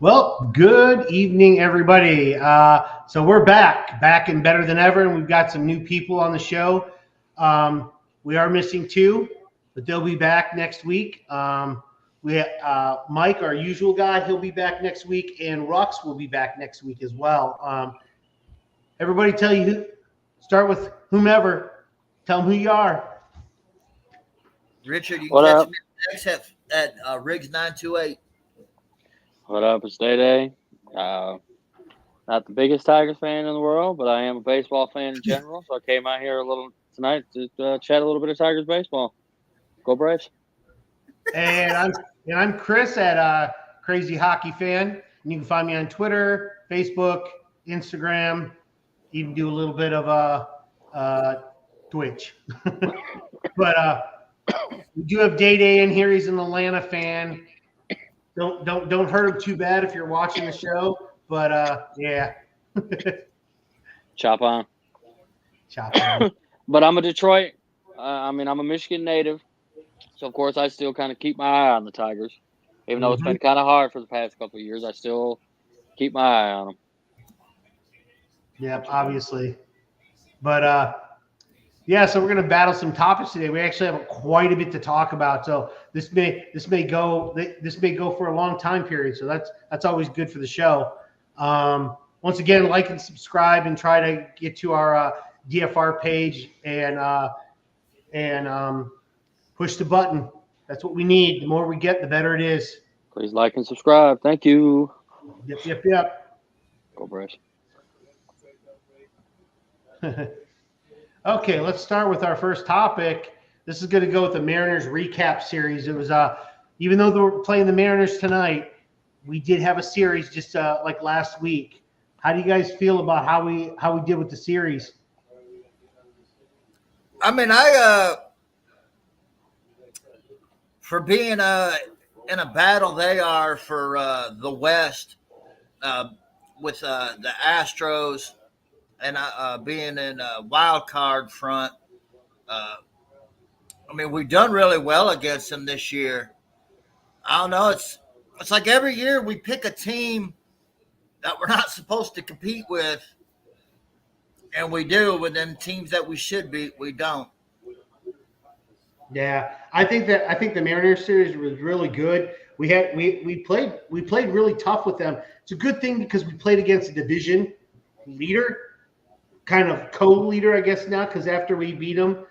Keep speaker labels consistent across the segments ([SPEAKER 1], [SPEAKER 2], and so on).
[SPEAKER 1] Well, good evening, everybody. So we're back and better than ever, and we've got some new people on the show. We are missing two, but they'll be back next week. We Mike, our usual guy, he'll be back next week, and Rux will be back next week as well. Everybody, start with whomever. Tell them who you are.
[SPEAKER 2] Richard, you can catch me next at Riggs928.
[SPEAKER 3] What up, it's DaeDae. Not the biggest Tigers fan in the world, but I am a baseball fan in general. So I came out here a little tonight to chat a little bit of Tigers baseball. Go Braves!
[SPEAKER 1] And I'm Chris at Crazy Hockey Fan. And you can find me on Twitter, Facebook, Instagram, even do a little bit of Twitch. But we do have DaeDae in here. He's an Atlanta fan. Don't hurt him too bad if you're watching the show. But yeah.
[SPEAKER 3] Chop on.
[SPEAKER 1] Chop on.
[SPEAKER 3] But I'm a Detroit. I'm a Michigan native. So, of course, I still kind of keep my eye on the Tigers. Even though it's been kind of hard for the past couple of years, I still keep my eye on them.
[SPEAKER 1] Yep, obviously. But yeah, so we're going to battle some topics today. We actually have quite a bit to talk about. So this may go for a long time period. So that's always good for the show. Once again, like and subscribe, and try to get to our DFR page and push the button. That's what we need. The more we get, the better it is.
[SPEAKER 3] Please like and subscribe. Thank you.
[SPEAKER 1] Yep.
[SPEAKER 3] Go Braves.
[SPEAKER 1] Okay, let's start with our first topic. This is going to go with the Mariners recap series. It was even though we're playing the Mariners tonight, we did have a series just like last week. How do you guys feel about how we did with the series?
[SPEAKER 2] For being in a battle they are for the West with the Astros and being in a wild card front. We've done really well against them this year. I don't know. It's like every year we pick a team that we're not supposed to compete with, and we do. But then teams that we should beat, we don't.
[SPEAKER 1] Yeah, I think the Mariners series was really good. We played really tough with them. It's a good thing because we played against a division leader, kind of co-leader, I guess now, because after we beat them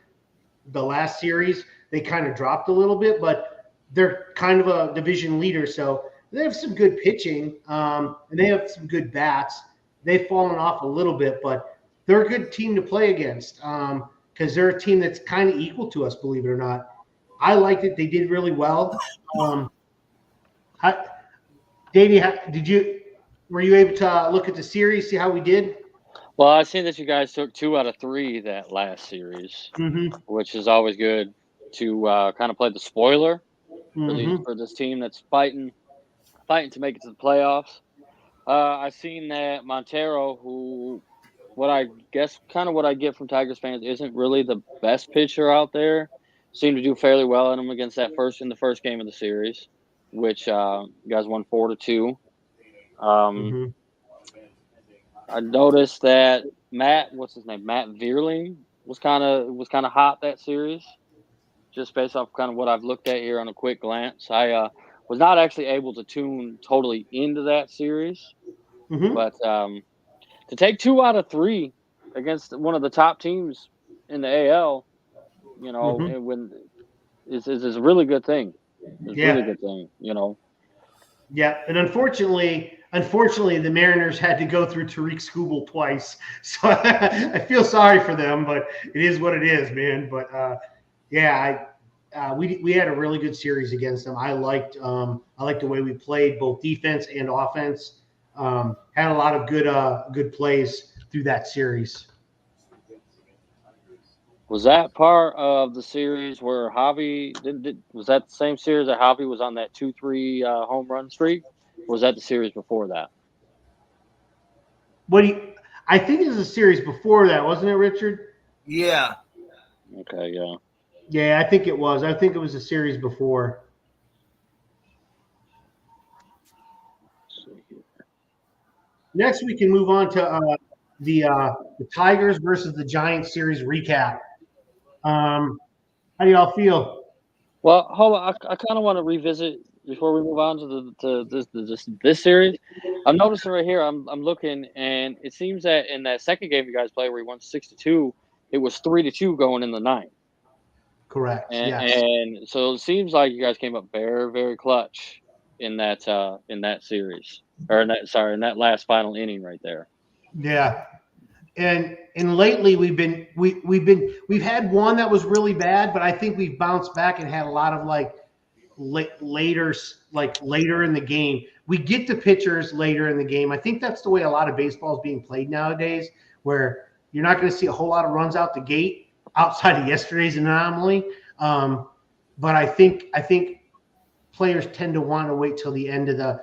[SPEAKER 1] the last series, they kind of dropped a little bit, but they're kind of a division leader, so they have some good pitching, and they have some good bats. They've fallen off a little bit, but they're a good team to play against because they're a team that's kind of equal to us, believe it or not. I liked it. They did really well. DaeDae, were you able to look at the series, see how we did?
[SPEAKER 3] Well, I see that you guys took 2 out of 3 that last series, which is always good to kind of play the spoiler for this team that's fighting to make it to the playoffs. I've seen that Montero, who what I get from Tigers fans isn't really the best pitcher out there, seemed to do fairly well in them against in the first game of the series, which you guys won 4-2. I noticed that Matt Vierling was kind of hot that series, just based off kind of what I've looked at here on a quick glance. I was not actually able to tune totally into that series, but to take 2 out of 3 against one of the top teams in the AL, is a really good thing. It's a really good thing,
[SPEAKER 1] Yeah, and unfortunately, the Mariners had to go through Tariq Skubal twice, so I feel sorry for them, but it is what it is, man. But we had a really good series against them. I liked the way we played, both defense and offense. Had a lot of good plays through that series.
[SPEAKER 3] Was that part of the series where Javi was that the same series that Javi was on that 2-3 home run streak? Or was that the series before that?
[SPEAKER 1] I think it was a series before that, wasn't it, Richard?
[SPEAKER 2] Yeah.
[SPEAKER 3] Okay, yeah.
[SPEAKER 1] Yeah, I think it was. I think it was a series before. Next, we can move on to the Tigers versus the Giants series recap. How do y'all feel?
[SPEAKER 3] Well, hold on. I kind of want to revisit before we move on to this series. I'm noticing right here. I'm looking, and it seems that in that second game you guys played where you won 6-2, it was 3-2 going in the ninth.
[SPEAKER 1] Correct.
[SPEAKER 3] And,
[SPEAKER 1] Yes.
[SPEAKER 3] and so it seems like you guys came up very, very clutch in that series, or in that last final inning right there.
[SPEAKER 1] Yeah. And lately we've had one that was really bad, but I think we've bounced back and had a lot of later in the game. We get to pitchers later in the game. I think that's the way a lot of baseball is being played nowadays, where you're not going to see a whole lot of runs out the gate outside of yesterday's anomaly. But I think players tend to want to wait till the end of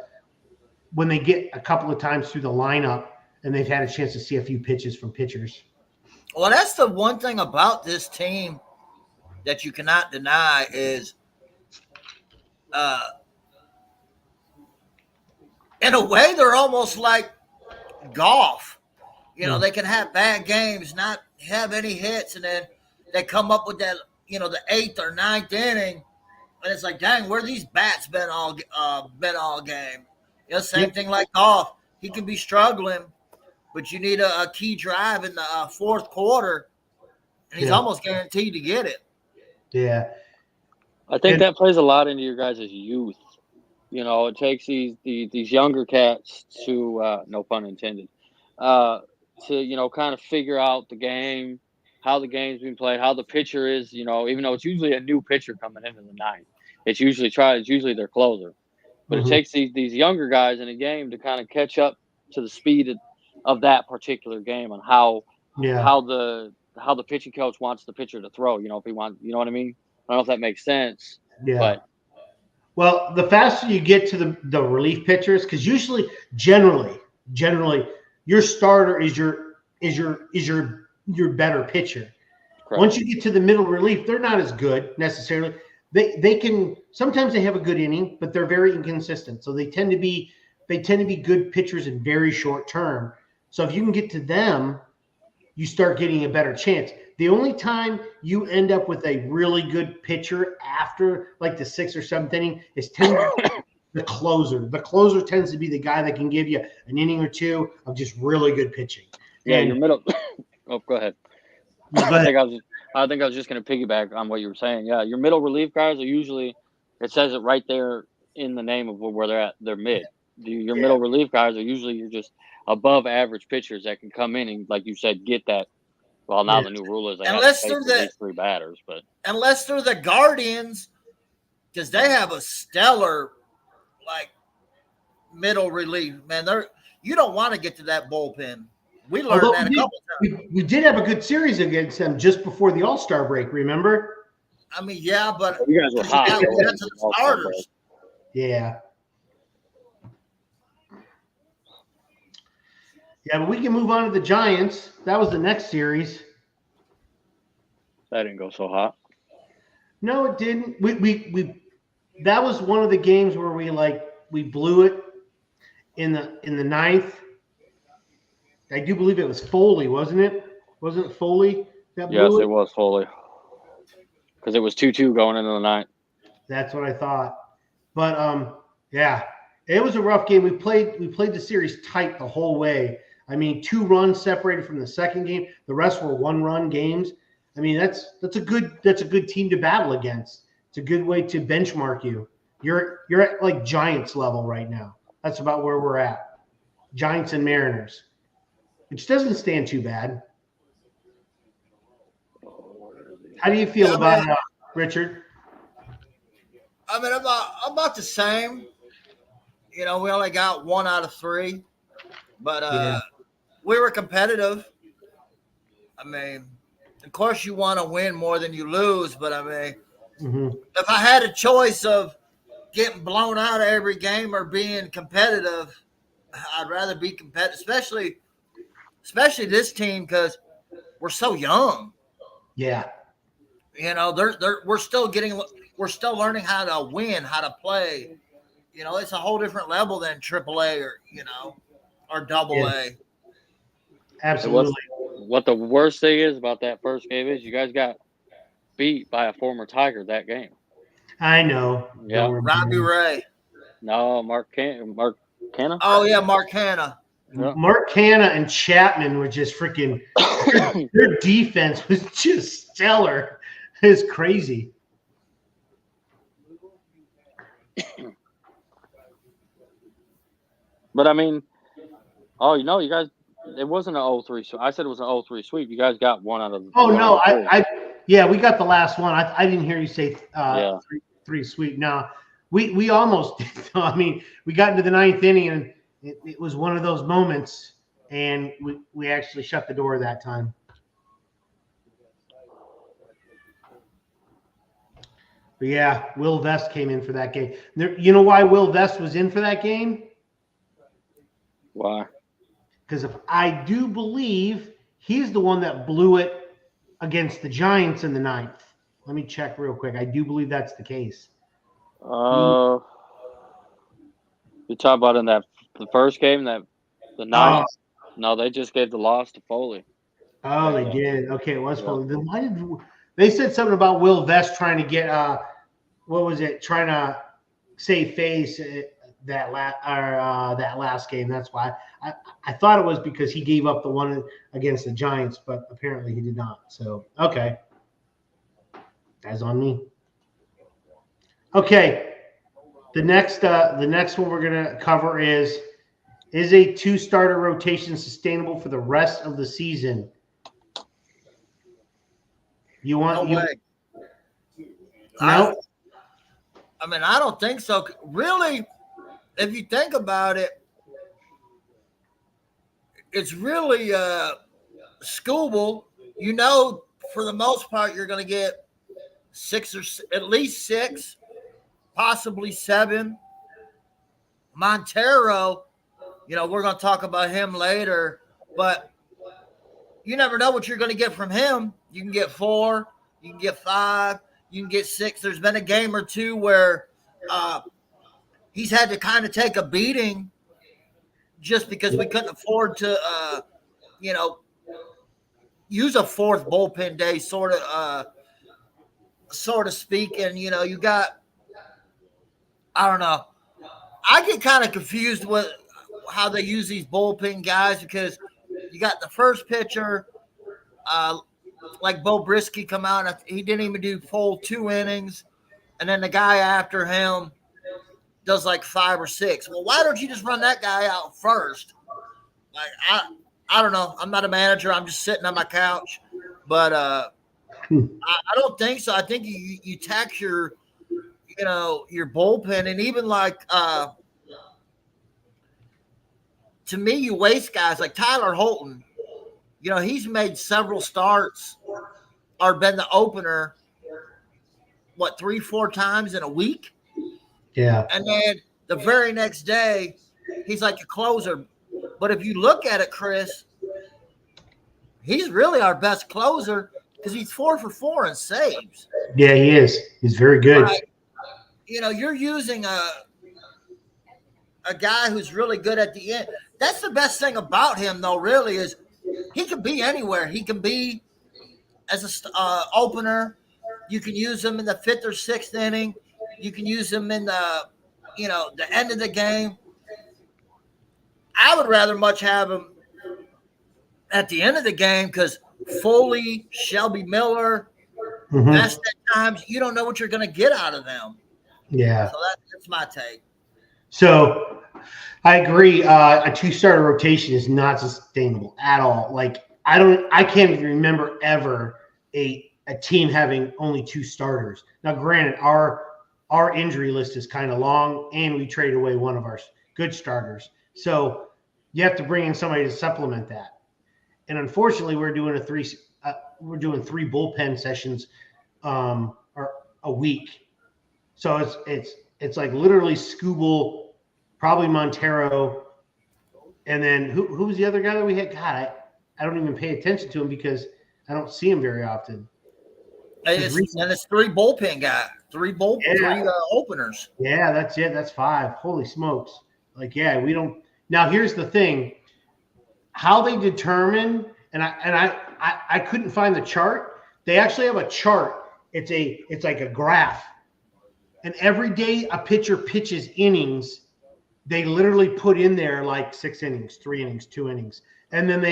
[SPEAKER 1] when they get a couple of times through the lineup and they've had a chance to see a few pitches from pitchers.
[SPEAKER 2] Well, that's the one thing about this team that you cannot deny is, in a way, they're almost like golf. They can have bad games, not have any hits, and then they come up with that, the 8th or 9th inning, and it's like, dang, where these bats been all game? Same thing like golf. He can be struggling, but you need a key drive in the fourth quarter, and he's almost guaranteed to get it.
[SPEAKER 1] Yeah.
[SPEAKER 3] I think that plays a lot into your guys' youth. It takes these younger cats to, no pun intended, to, kind of figure out the game, how the game's being played, how the pitcher is, even though it's usually a new pitcher coming into the ninth. It's usually their closer. But it takes these younger guys in a game to kind of catch up to the speed of that particular game and how the pitching coach wants the pitcher to throw. If he wants, you know what I mean? I don't know if that makes sense.
[SPEAKER 1] Yeah.
[SPEAKER 3] But
[SPEAKER 1] well, the faster you get to the relief pitchers, because generally, your starter is your better pitcher. Correct. Once you get to the middle relief, they're not as good necessarily. They can sometimes they have a good inning, but they're very inconsistent. So they tend to be good pitchers in very short term. So if you can get to them, you start getting a better chance. The only time you end up with a really good pitcher after like the 6th or 7th inning is the closer. The closer tends to be the guy that can give you an inning or two of just really good pitching.
[SPEAKER 3] Yeah, your middle. Oh, go ahead. I think I was just going to piggyback on what you were saying. Yeah, your middle relief guys are usually, it says it right there in the name of where they're at. They're mid. Your middle relief guys are usually just above average pitchers that can come in and, like you said, get that. Well, now the new rule is they have to pay for these 3 batters, but
[SPEAKER 2] unless they're the Guardians, because they have a stellar middle relief. Man, you don't want to get to that bullpen. We learned that a couple times.
[SPEAKER 1] We did have a good series against them just before the All-Star break, remember?
[SPEAKER 2] I mean, yeah, but
[SPEAKER 3] you guys were hot.
[SPEAKER 2] That's the starters.
[SPEAKER 1] Yeah. Yeah, but we can move on to the Giants. That was the next series.
[SPEAKER 3] That didn't go so hot.
[SPEAKER 1] No, it didn't. We that was one of the games where we blew it in the ninth. I do believe it was Foley, wasn't it? Wasn't it Foley that blew it?
[SPEAKER 3] Yes, it was Foley. Because it was 2-2 going into the ninth.
[SPEAKER 1] That's what I thought. But yeah, it was a rough game. We played the series tight the whole way. I mean, 2 runs separated from the second game. The rest were 1-run games. I mean, that's a good team to battle against. It's a good way to benchmark you. You're at like Giants level right now. That's about where we're at. Giants and Mariners, which doesn't stand too bad. How do you feel about it, Richard?
[SPEAKER 2] I mean, about the same. We only got 1 out of 3, but we were competitive. I mean, of course, you want to win more than you lose, but I mean, if I had a choice of getting blown out of every game or being competitive, I'd rather be competitive, especially this team because we're so young.
[SPEAKER 1] Yeah.
[SPEAKER 2] We're still learning how to win, how to play. It's a whole different level than AAA or or Double A.
[SPEAKER 1] Absolutely.
[SPEAKER 3] What the worst thing is about that first game is you guys got beat by a former Tiger that game.
[SPEAKER 1] I know.
[SPEAKER 3] Yeah.
[SPEAKER 2] Robbie Ray.
[SPEAKER 3] No, Mark Canna.
[SPEAKER 2] Oh yeah, Mark Hanna.
[SPEAKER 3] Yeah.
[SPEAKER 1] Mark Hanna and Chapman were just freaking. Their defense was just stellar. It's crazy.
[SPEAKER 3] But I mean, you guys, it wasn't an 0-3. So I said it was an 0-3 sweep. You guys got one out of the.
[SPEAKER 1] Oh no, yeah, we got the last one. I didn't hear you say three sweep. No, we almost did. I mean, we got into the ninth inning and it was one of those moments, and we actually shut the door that time. But yeah, Will Vest came in for that game. You know why Will Vest was in for that game?
[SPEAKER 3] Why?
[SPEAKER 1] Because if I do believe he's the one that blew it against the Giants in the ninth. Let me check real quick. I do believe that's the case.
[SPEAKER 3] You talk about in the first game, the ninth? No, they just gave the loss to Foley.
[SPEAKER 1] Oh, they did. Okay, it was Foley. Then why did they said something about Will Vest trying to get what was it? Trying to save face that last game. That's why I thought it was because he gave up the one against the Giants, but apparently he did not. So okay, that's on me. Okay, the next one we're gonna cover is a two-starter rotation sustainable for the rest of the season? No
[SPEAKER 2] I mean, I don't think so. Really, if you think about it, it's really Scooble. You know, for the most part, you're going to get at least six, possibly seven. Montero, we're going to talk about him later, but you never know what you're going to get from him. You can get 4, you can get 5, you can get 6. There's been a game or two where he's had to kind of take a beating just because we couldn't afford to, use a fourth bullpen day, sort of speak. And, you got, I don't know. I get kind of confused with how they use these bullpen guys because you got the first pitcher, like Bo Brisky, come out and he didn't even do full 2 innings, and then the guy after him does like 5 or 6. Well, why don't you just run that guy out first? Like I don't know. I'm not a manager. I'm just sitting on my couch, but I don't think so. I think you tax your bullpen, and even like to me, you waste guys like Tyler Holton. He's made several starts or been the opener, 3-4 times in a week?
[SPEAKER 1] Yeah.
[SPEAKER 2] And then the very next day, he's like a closer. But if you look at it, Chris, he's really our best closer because he's 4 for 4 in saves.
[SPEAKER 1] Yeah, he is. He's very good.
[SPEAKER 2] Right? You're using a guy who's really good at the end. That's the best thing about him, though, really, is he can be anywhere. He can be as a opener. You can use him in the 5th or 6th inning. You can use him in the end of the game. I would rather much have him at the end of the game because Foley, Shelby Miller, best at times, you don't know what you're going to get out of them.
[SPEAKER 1] Yeah.
[SPEAKER 2] So that's my take.
[SPEAKER 1] So I agree. A 2-starter rotation is not sustainable at all. Like I can't even remember ever a team having only 2 starters. Now, granted, our injury list is kind of long, and we traded away one of our good starters. So you have to bring in somebody to supplement that. And unfortunately, we're doing 3 bullpen sessions or a week. So it's like literally Scooble, probably Montero, and then who was the other guy that we had? God, I don't even pay attention to him because I don't see him very often.
[SPEAKER 2] And it's 3 bullpen guys, 3 openers.
[SPEAKER 1] Yeah, that's it. That's 5. Holy smokes! Like, yeah, we don't. Now here's the thing: how they determine, and I couldn't find the chart. They actually have a chart. It's like a graph, and every day a pitcher pitches innings, they literally put in there like 6 innings, 3 innings, 2 innings, and then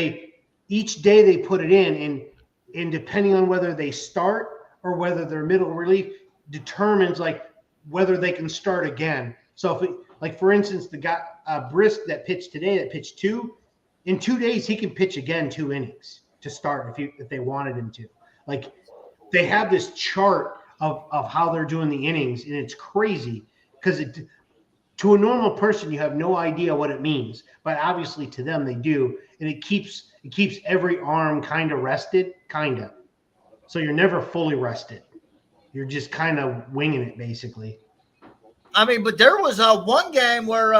[SPEAKER 1] each day they put it in, and depending on whether they start or whether they're middle relief determines like whether they can start again. So if like for instance, the guy Brisk that pitched today, that pitched 2, in 2 days he can pitch again 2 innings to start if they wanted him to. Like they have this chart of how they're doing the innings, and it's crazy because to a normal person you have no idea what it means, but obviously to them they do, and it keeps every arm kind of rested, so you're never fully rested. You're just kind of winging it basically.
[SPEAKER 2] I mean, but there was one game where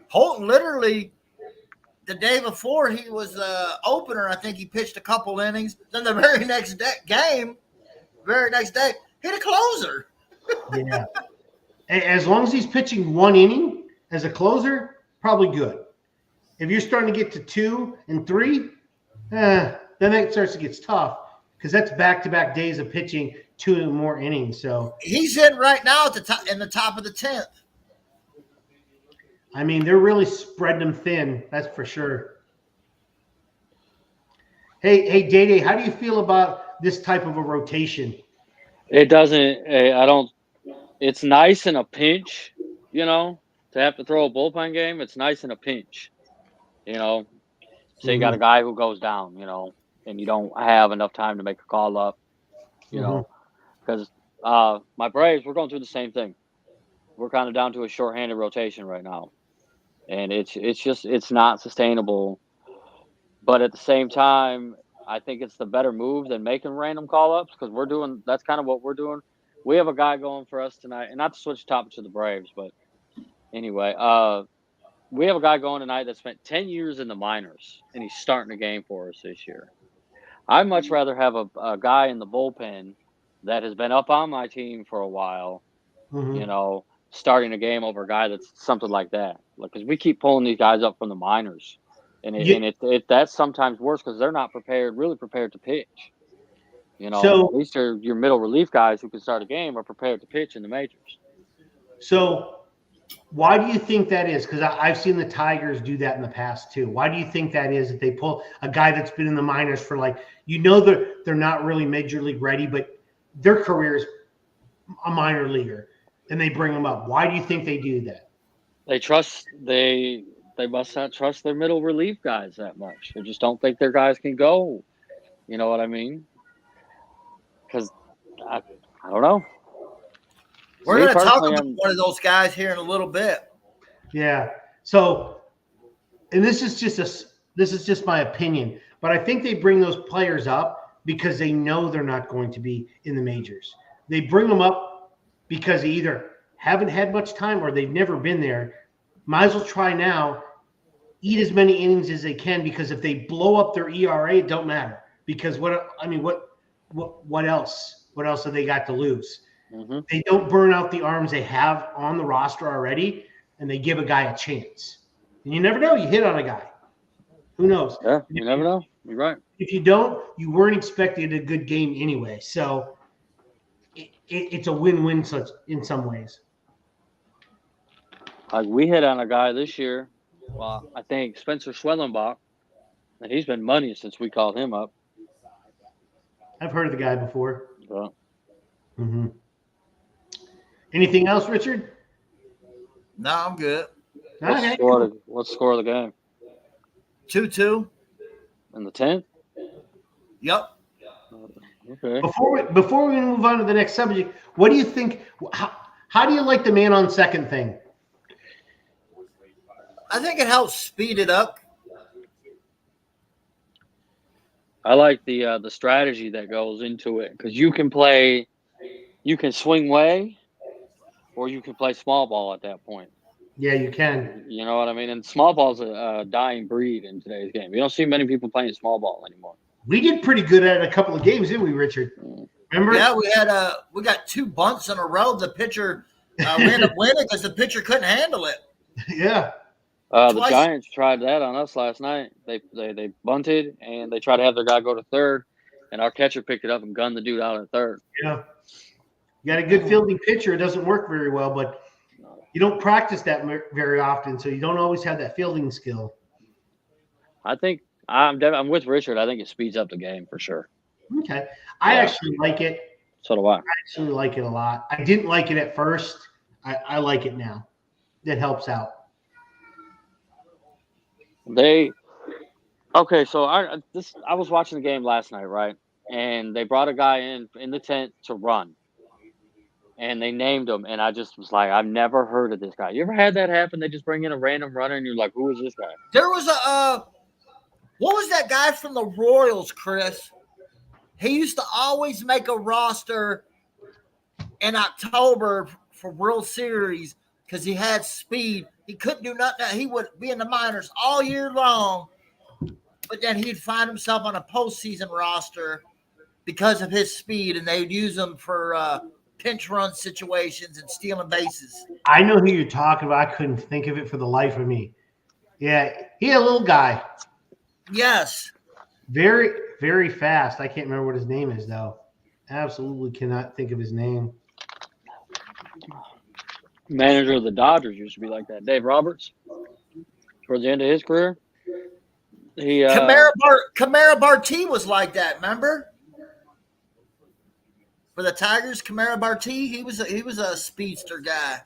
[SPEAKER 2] Holton literally the day before he was opener, I think he pitched a couple innings. Then the very next day, hit a closer.
[SPEAKER 1] Yeah. As long as he's pitching 1 inning as a closer, probably good. If you're starting to get to 2 and 3, then it starts to get tough because that's back-to-back days of pitching 2 and more innings. So
[SPEAKER 2] he's in right now in the top of the 10th.
[SPEAKER 1] I mean, they're really spreading them thin. That's for sure. Hey, DaeDae, how do you feel about this type of a rotation?
[SPEAKER 3] It doesn't. I don't. It's nice in a pinch, to have to throw a bullpen game. It's nice in a pinch, Say you got a guy who goes down, and you don't have enough time to make a call up, because my Braves, we're going through the same thing. We're kind of down to a shorthanded rotation right now. And it's not sustainable. But at the same time, I think it's the better move than making random call-ups because that's kind of what we're doing. We have a guy going for us tonight, and not to switch topics to the Braves, but anyway, we have a guy going tonight that spent 10 years in the minors, and he's starting a game for us this year. I'd much rather have a guy in the bullpen that has been up on my team for a while, starting a game over a guy that's something like that. Because we keep pulling these guys up from the minors, and that's sometimes worse because they're not really prepared to pitch. So, at least your middle relief guys who can start a game are prepared to pitch in the majors. So
[SPEAKER 1] why do you think that is? Because I've seen the Tigers do that in the past too. Why do you think that is that they pull a guy that's been in the minors for they're not really major league ready, but their career is a minor leaguer, and they bring them up? Why do you think they do that?
[SPEAKER 3] They must not trust their middle relief guys that much. They just don't think their guys can go. You know what I mean? Because I don't know.
[SPEAKER 2] We're going to talk about one of those guys here in a little bit.
[SPEAKER 1] Yeah. So, and this is just my opinion, but I think they bring those players up because they know they're not going to be in the majors. They bring them up because they either haven't had much time or they've never been there. Might as well try now, eat as many innings as they can, because if they blow up their ERA, it don't matter. Because what else? What else have they got to lose? Mm-hmm. They don't burn out the arms they have on the roster already, and they give a guy a chance. And you never know. You hit on a guy. Who knows?
[SPEAKER 3] Yeah, you never know. You're right.
[SPEAKER 1] If you don't, you weren't expecting a good game anyway. So it's a win-win in some ways.
[SPEAKER 3] We hit on a guy this year. Well, I think Spencer Schwellenbach, and he's been money since we called him up.
[SPEAKER 1] I've heard of the guy before.
[SPEAKER 3] Yeah.
[SPEAKER 1] Mm-hmm. Anything else, Richard?
[SPEAKER 2] No, I'm good.
[SPEAKER 1] Okay.
[SPEAKER 3] What's the score of the game?
[SPEAKER 2] 2-2.
[SPEAKER 3] In the 10th?
[SPEAKER 2] Yep.
[SPEAKER 3] Okay.
[SPEAKER 1] Before we move on to the next subject, what do you think? How do you like the man on second thing?
[SPEAKER 2] I think it helps speed it up.
[SPEAKER 3] I like the strategy that goes into it, because you can swing way, or you can play small ball at that point.
[SPEAKER 1] Yeah, you can.
[SPEAKER 3] You know what I mean? And small ball's a dying breed in today's game. You don't see many people playing small ball anymore.
[SPEAKER 1] We did pretty good at a couple of games, didn't we, Richard? Remember?
[SPEAKER 2] Yeah, we got 2 bunts in a row. The pitcher we ended up winning because the pitcher couldn't handle it.
[SPEAKER 1] Yeah.
[SPEAKER 3] The Giants tried that on us last night. They bunted, and they tried to have their guy go to third, and our catcher picked it up and gunned the dude out at third.
[SPEAKER 1] Yeah. You got a good fielding pitcher. It doesn't work very well, but you don't practice that very often, so you don't always have that fielding skill.
[SPEAKER 3] I think I'm with Richard. I think it speeds up the game for sure.
[SPEAKER 1] Okay. I actually like it.
[SPEAKER 3] So do I.
[SPEAKER 1] I actually like it a lot. I didn't like it at first. I like it now. It helps out.
[SPEAKER 3] So I was watching the game last night, right? And they brought a guy in the tent to run. And they named him, and I just was like, I've never heard of this guy. You ever had that happen? They just bring in a random runner, and you're like, who is this guy?
[SPEAKER 2] There was what was that guy from the Royals, Chris? He used to always make a roster in October for World Series because he had speed. He couldn't do nothing. He would be in the minors all year long, but then he'd find himself on a postseason roster because of his speed, and they'd use him for pinch run situations and stealing bases.
[SPEAKER 1] I know who you're talking about. I couldn't think of it for the life of me. Yeah, he a little guy.
[SPEAKER 2] Yes.
[SPEAKER 1] Very, very fast. I can't remember what his name is, though. Absolutely cannot think of his name.
[SPEAKER 3] Manager of the Dodgers used to be like that. Dave Roberts. Towards the end of his career.
[SPEAKER 2] Kamara Barti was like that, remember? For the Tigers, Kamara Barti, he was a speedster guy.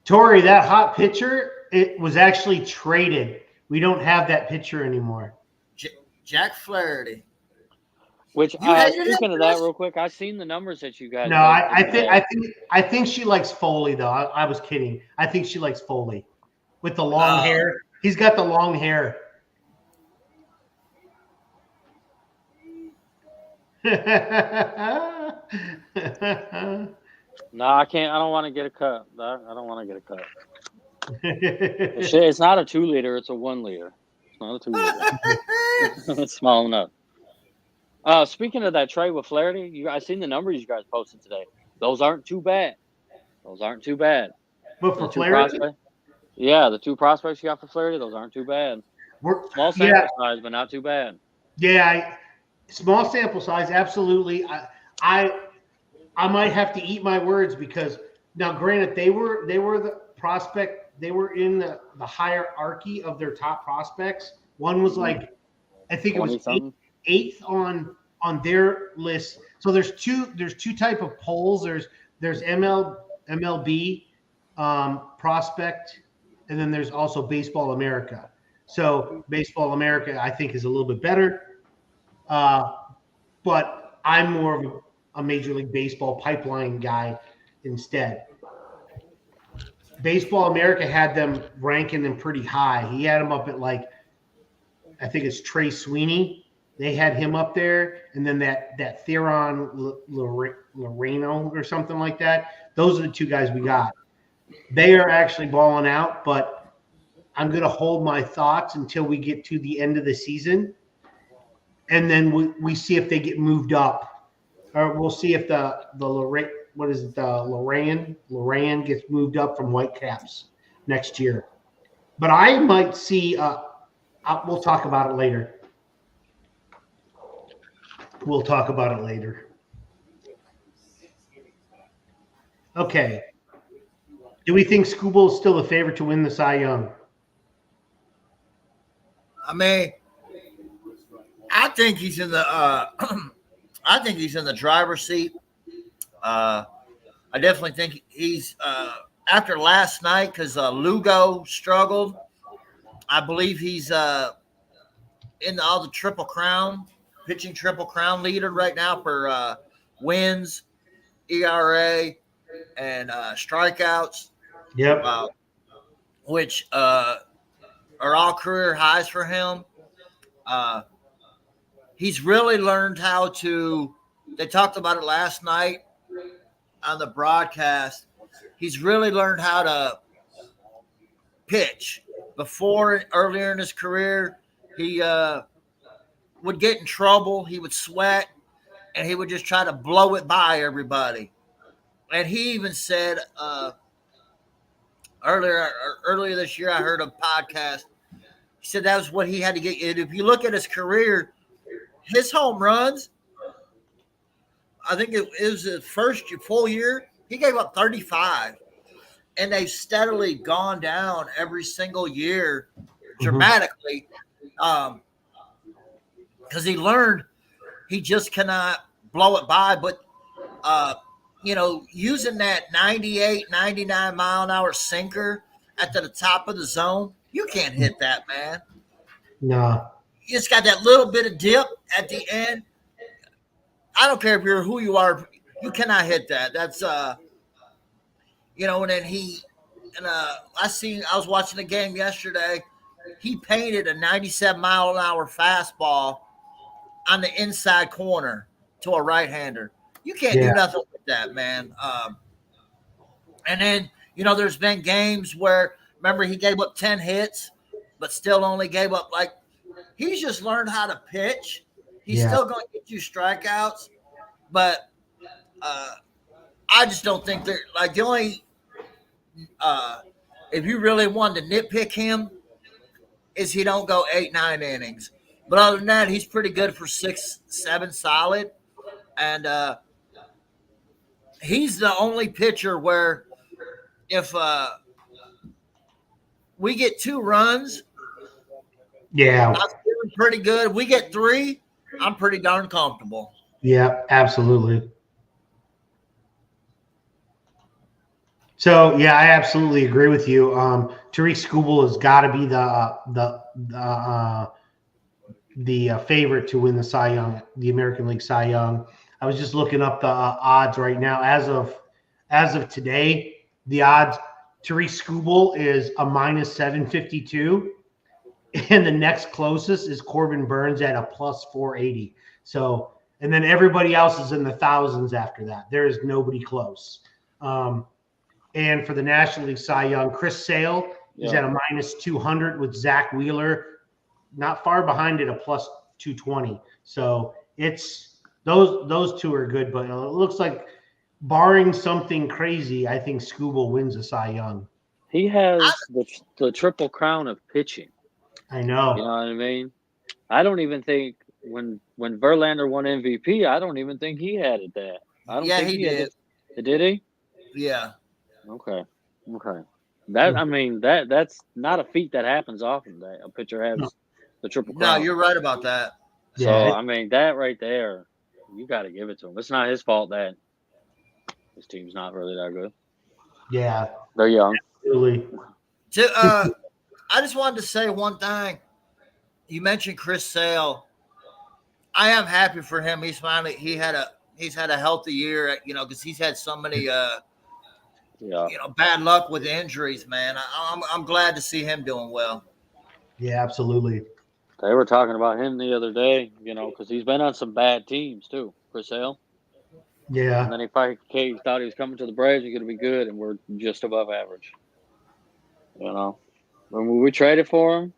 [SPEAKER 1] Tori, that hot pitcher, it was actually traded. We don't have that pitcher anymore.
[SPEAKER 2] Jack Flaherty.
[SPEAKER 3] Which speaking of that, real quick, I've seen the numbers that you guys.
[SPEAKER 1] No, I think she likes Foley though. I was kidding. I think she likes Foley with the long hair. He's got the long hair.
[SPEAKER 3] No, I can't. I don't want to get a cut. I don't want to get a cut. It's not a 2-liter. It's a 1-liter. It's not a 2-liter. It's small enough. Speaking of that trade with Flaherty, I seen the numbers you guys posted today. Those aren't too bad.
[SPEAKER 1] But for Flaherty?
[SPEAKER 3] The 2 prospects you got for Flaherty, those aren't too bad. Small sample size, but not too bad.
[SPEAKER 1] Yeah, small sample size, absolutely. I might have to eat my words because now, granted, they were the prospect. They were in the hierarchy of their top prospects. One was like, I think it was eighth on their list. So there's two type of polls. There's MLB prospect, and then there's also Baseball America. So Baseball America, I think, is a little bit better. But I'm more of a Major League Baseball pipeline guy instead. Baseball America had them ranking them pretty high. He had them up at I think it's Trey Sweeney. They had him up there, and then that Theron Loreno or something like that. Those are the 2 guys we got. They are actually balling out, but I'm going to hold my thoughts until we get to the end of the season, and then we see if they get moved up, or we'll see if the Loran gets moved up from Whitecaps next year. But I might see. We'll talk about it later. Okay. Do we think Skubal is still the favorite to win the Cy Young?
[SPEAKER 2] I mean, I think he's in the. I think he's in the driver's seat. I definitely think he's after last night because Lugo struggled. I believe he's in all the Triple Crown, pitching Triple Crown leader right now for wins, ERA, and strikeouts.
[SPEAKER 1] Yep.
[SPEAKER 2] Which are all career highs for him. He's really learned how to. They talked about it last night on the broadcast. He's really learned how to pitch. Earlier in his career, he would get in trouble. He would sweat, and he would just try to blow it by everybody. And he even said earlier this year, I heard a podcast. He said that was what he had to get. And if you look at his career, his home runs, I think it was his first full year, he gave up 35. And they've steadily gone down every single year dramatically because he learned he just cannot blow it by. But, using that 98, 99 mile an hour sinker at the top of the zone, you can't hit that, man.
[SPEAKER 1] No.
[SPEAKER 2] You just got that little bit of dip at the end. I don't care if you're who you are, you cannot hit that. That's and then I was watching the game yesterday. He painted a 97 mile an hour fastball on the inside corner to a right-hander. You can't do nothing with that, man. And then, there's been games where, remember, he gave up 10 hits, but still only gave up he's just learned how to pitch. He's still going to get you strikeouts, but I just don't think they're the only if you really wanted to nitpick him is he don't go 8-9 innings. But other than that, he's pretty good for 6-7 solid. And he's the only pitcher where if we get 2 runs, I'm feeling pretty good. We get 3, I'm pretty darn comfortable.
[SPEAKER 1] Yeah, absolutely. So I absolutely agree with you. Tariq Skubal has got to be the favorite to win the Cy Young, the American League Cy Young. I was just looking up the odds right now. As of today, the odds Tariq Skubal is a -752, and the next closest is Corbin Burns at a +480. So, and then everybody else is in the thousands after that. There is nobody close. And for the National League Cy Young, Chris Sale is at a -200 with Zach Wheeler, not far behind at a +220. So it's those two are good, but it looks like barring something crazy, I think Skubal wins the Cy Young.
[SPEAKER 3] He has the triple crown of pitching.
[SPEAKER 1] I know.
[SPEAKER 3] You know what I mean? I don't even think when Verlander won MVP, I don't even think he had it that. I don't think
[SPEAKER 2] he did.
[SPEAKER 3] Did he?
[SPEAKER 2] Yeah.
[SPEAKER 3] Okay. That's not a feat that happens often, that a pitcher has the triple crown.
[SPEAKER 2] No, you're right about that.
[SPEAKER 3] So that right there, you got to give it to him. It's not his fault that his team's not really that good.
[SPEAKER 1] Yeah,
[SPEAKER 3] they're young.
[SPEAKER 1] Absolutely.
[SPEAKER 2] I just wanted to say one thing. You mentioned Chris Sale. I am happy for him. He's had a healthy year, because he's had so many bad luck with injuries, man. I'm glad to see him doing well.
[SPEAKER 1] Yeah, absolutely.
[SPEAKER 3] They were talking about him the other day, because he's been on some bad teams too, Chris Sale.
[SPEAKER 1] Yeah.
[SPEAKER 3] And then he thought he was coming to the Braves, he's going to be good, and we're just above average. When we traded for him,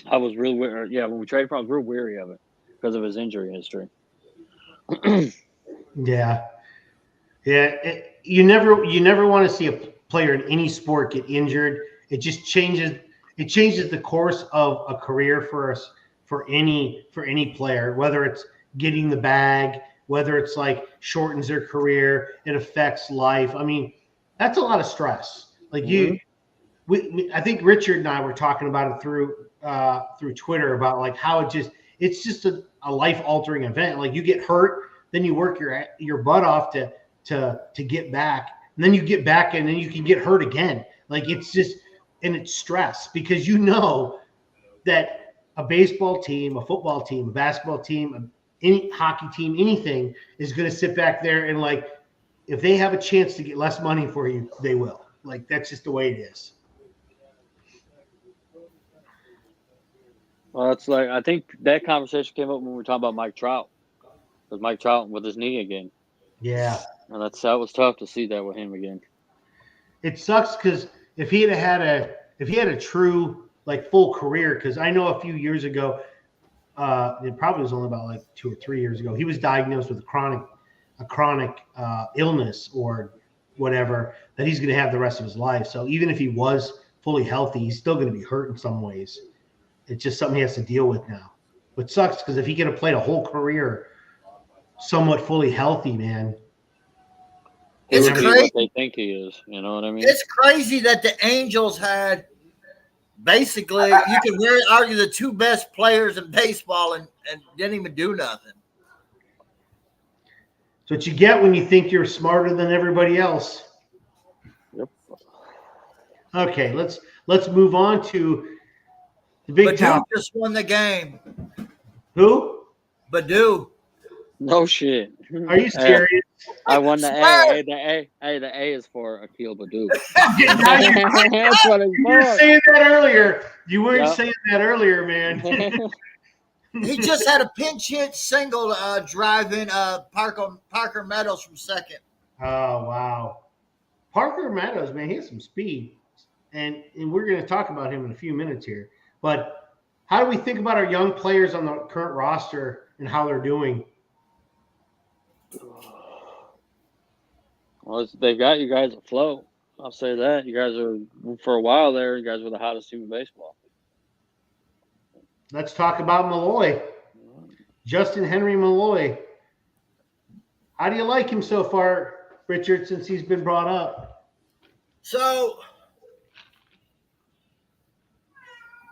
[SPEAKER 3] I was real weird. Yeah, when we traded for him, I was real weary of it because of his injury history.
[SPEAKER 1] Yeah. You never want to see a player in any sport get injured. It just changes. It changes the course of a career for any player, whether it's getting the bag, whether it's shortens their career, it affects life. I mean, that's a lot of stress. I think Richard and I were talking about it through Twitter about how it's just a life altering event. You get hurt, then you work your butt off to get back, and then you get back, and then you can get hurt again. It's stress because that a baseball team, a football team, a basketball team, any hockey team, anything is going to sit back there and if they have a chance to get less money for you, they will. That's just the way it is.
[SPEAKER 3] Well, it's I think that conversation came up when we were talking about Mike Trout. Because Mike Trout with his knee again.
[SPEAKER 1] Yeah.
[SPEAKER 3] And that was tough to see that with him again. It
[SPEAKER 1] sucks because if he had a true full career, because I know a few years ago, it probably was only about 2 or 3 years ago, he was diagnosed with a chronic illness or whatever, that he's going to have the rest of his life. So even if he was fully healthy, he's still going to be hurt in some ways. It's just something he has to deal with now. Which sucks because if he could have played a whole career somewhat fully healthy, man.
[SPEAKER 3] It's crazy what they think he is. You know what I mean?
[SPEAKER 2] It's crazy that the Angels had basically, you could really argue, the two best players in baseball and didn't even do nothing.
[SPEAKER 1] That's what you get when you think you're smarter than everybody else.
[SPEAKER 3] Yep.
[SPEAKER 1] Okay, let's move on to the big topic.
[SPEAKER 2] Badu just won the game.
[SPEAKER 1] Who?
[SPEAKER 2] Badu.
[SPEAKER 3] No shit.
[SPEAKER 1] Are you serious?
[SPEAKER 3] I won the A. The A is for Akil Badu.
[SPEAKER 1] That's what you were saying that earlier. You weren't saying that earlier, man.
[SPEAKER 2] He just had a pinch hit single driving Parker Meadows from second.
[SPEAKER 1] Oh, wow. Parker Meadows, man, he has some speed. And we're going to talk about him in a few minutes here. But how do we think about our young players on the current roster and how they're doing?
[SPEAKER 3] Well, they've got you guys afloat. I'll say that. You guys are, for a while there, you guys were the hottest team in baseball.
[SPEAKER 1] Let's talk about Malloy. Justin Henry Malloy. How do you like him so far, Richard, since he's been brought up?
[SPEAKER 2] So,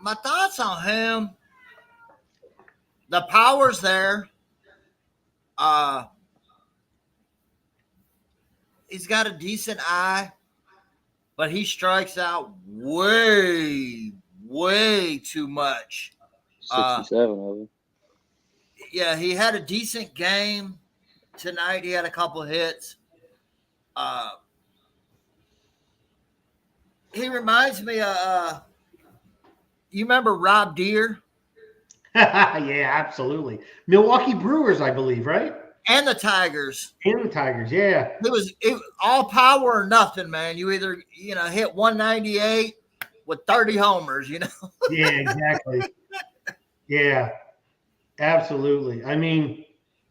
[SPEAKER 2] my thoughts on him, the power's there. He's got a decent eye, but he strikes out way too much.
[SPEAKER 3] 67 of them.
[SPEAKER 2] Yeah, he had a decent game tonight. He had a couple hits. He reminds me of you remember Rob Deere?
[SPEAKER 1] Yeah, absolutely. Milwaukee Brewers, I believe, right?
[SPEAKER 2] And the Tigers.
[SPEAKER 1] And the Tigers, yeah.
[SPEAKER 2] It was all power or nothing, man. You either, hit 198 with 30 homers,
[SPEAKER 1] Yeah, exactly. Yeah, absolutely. I mean,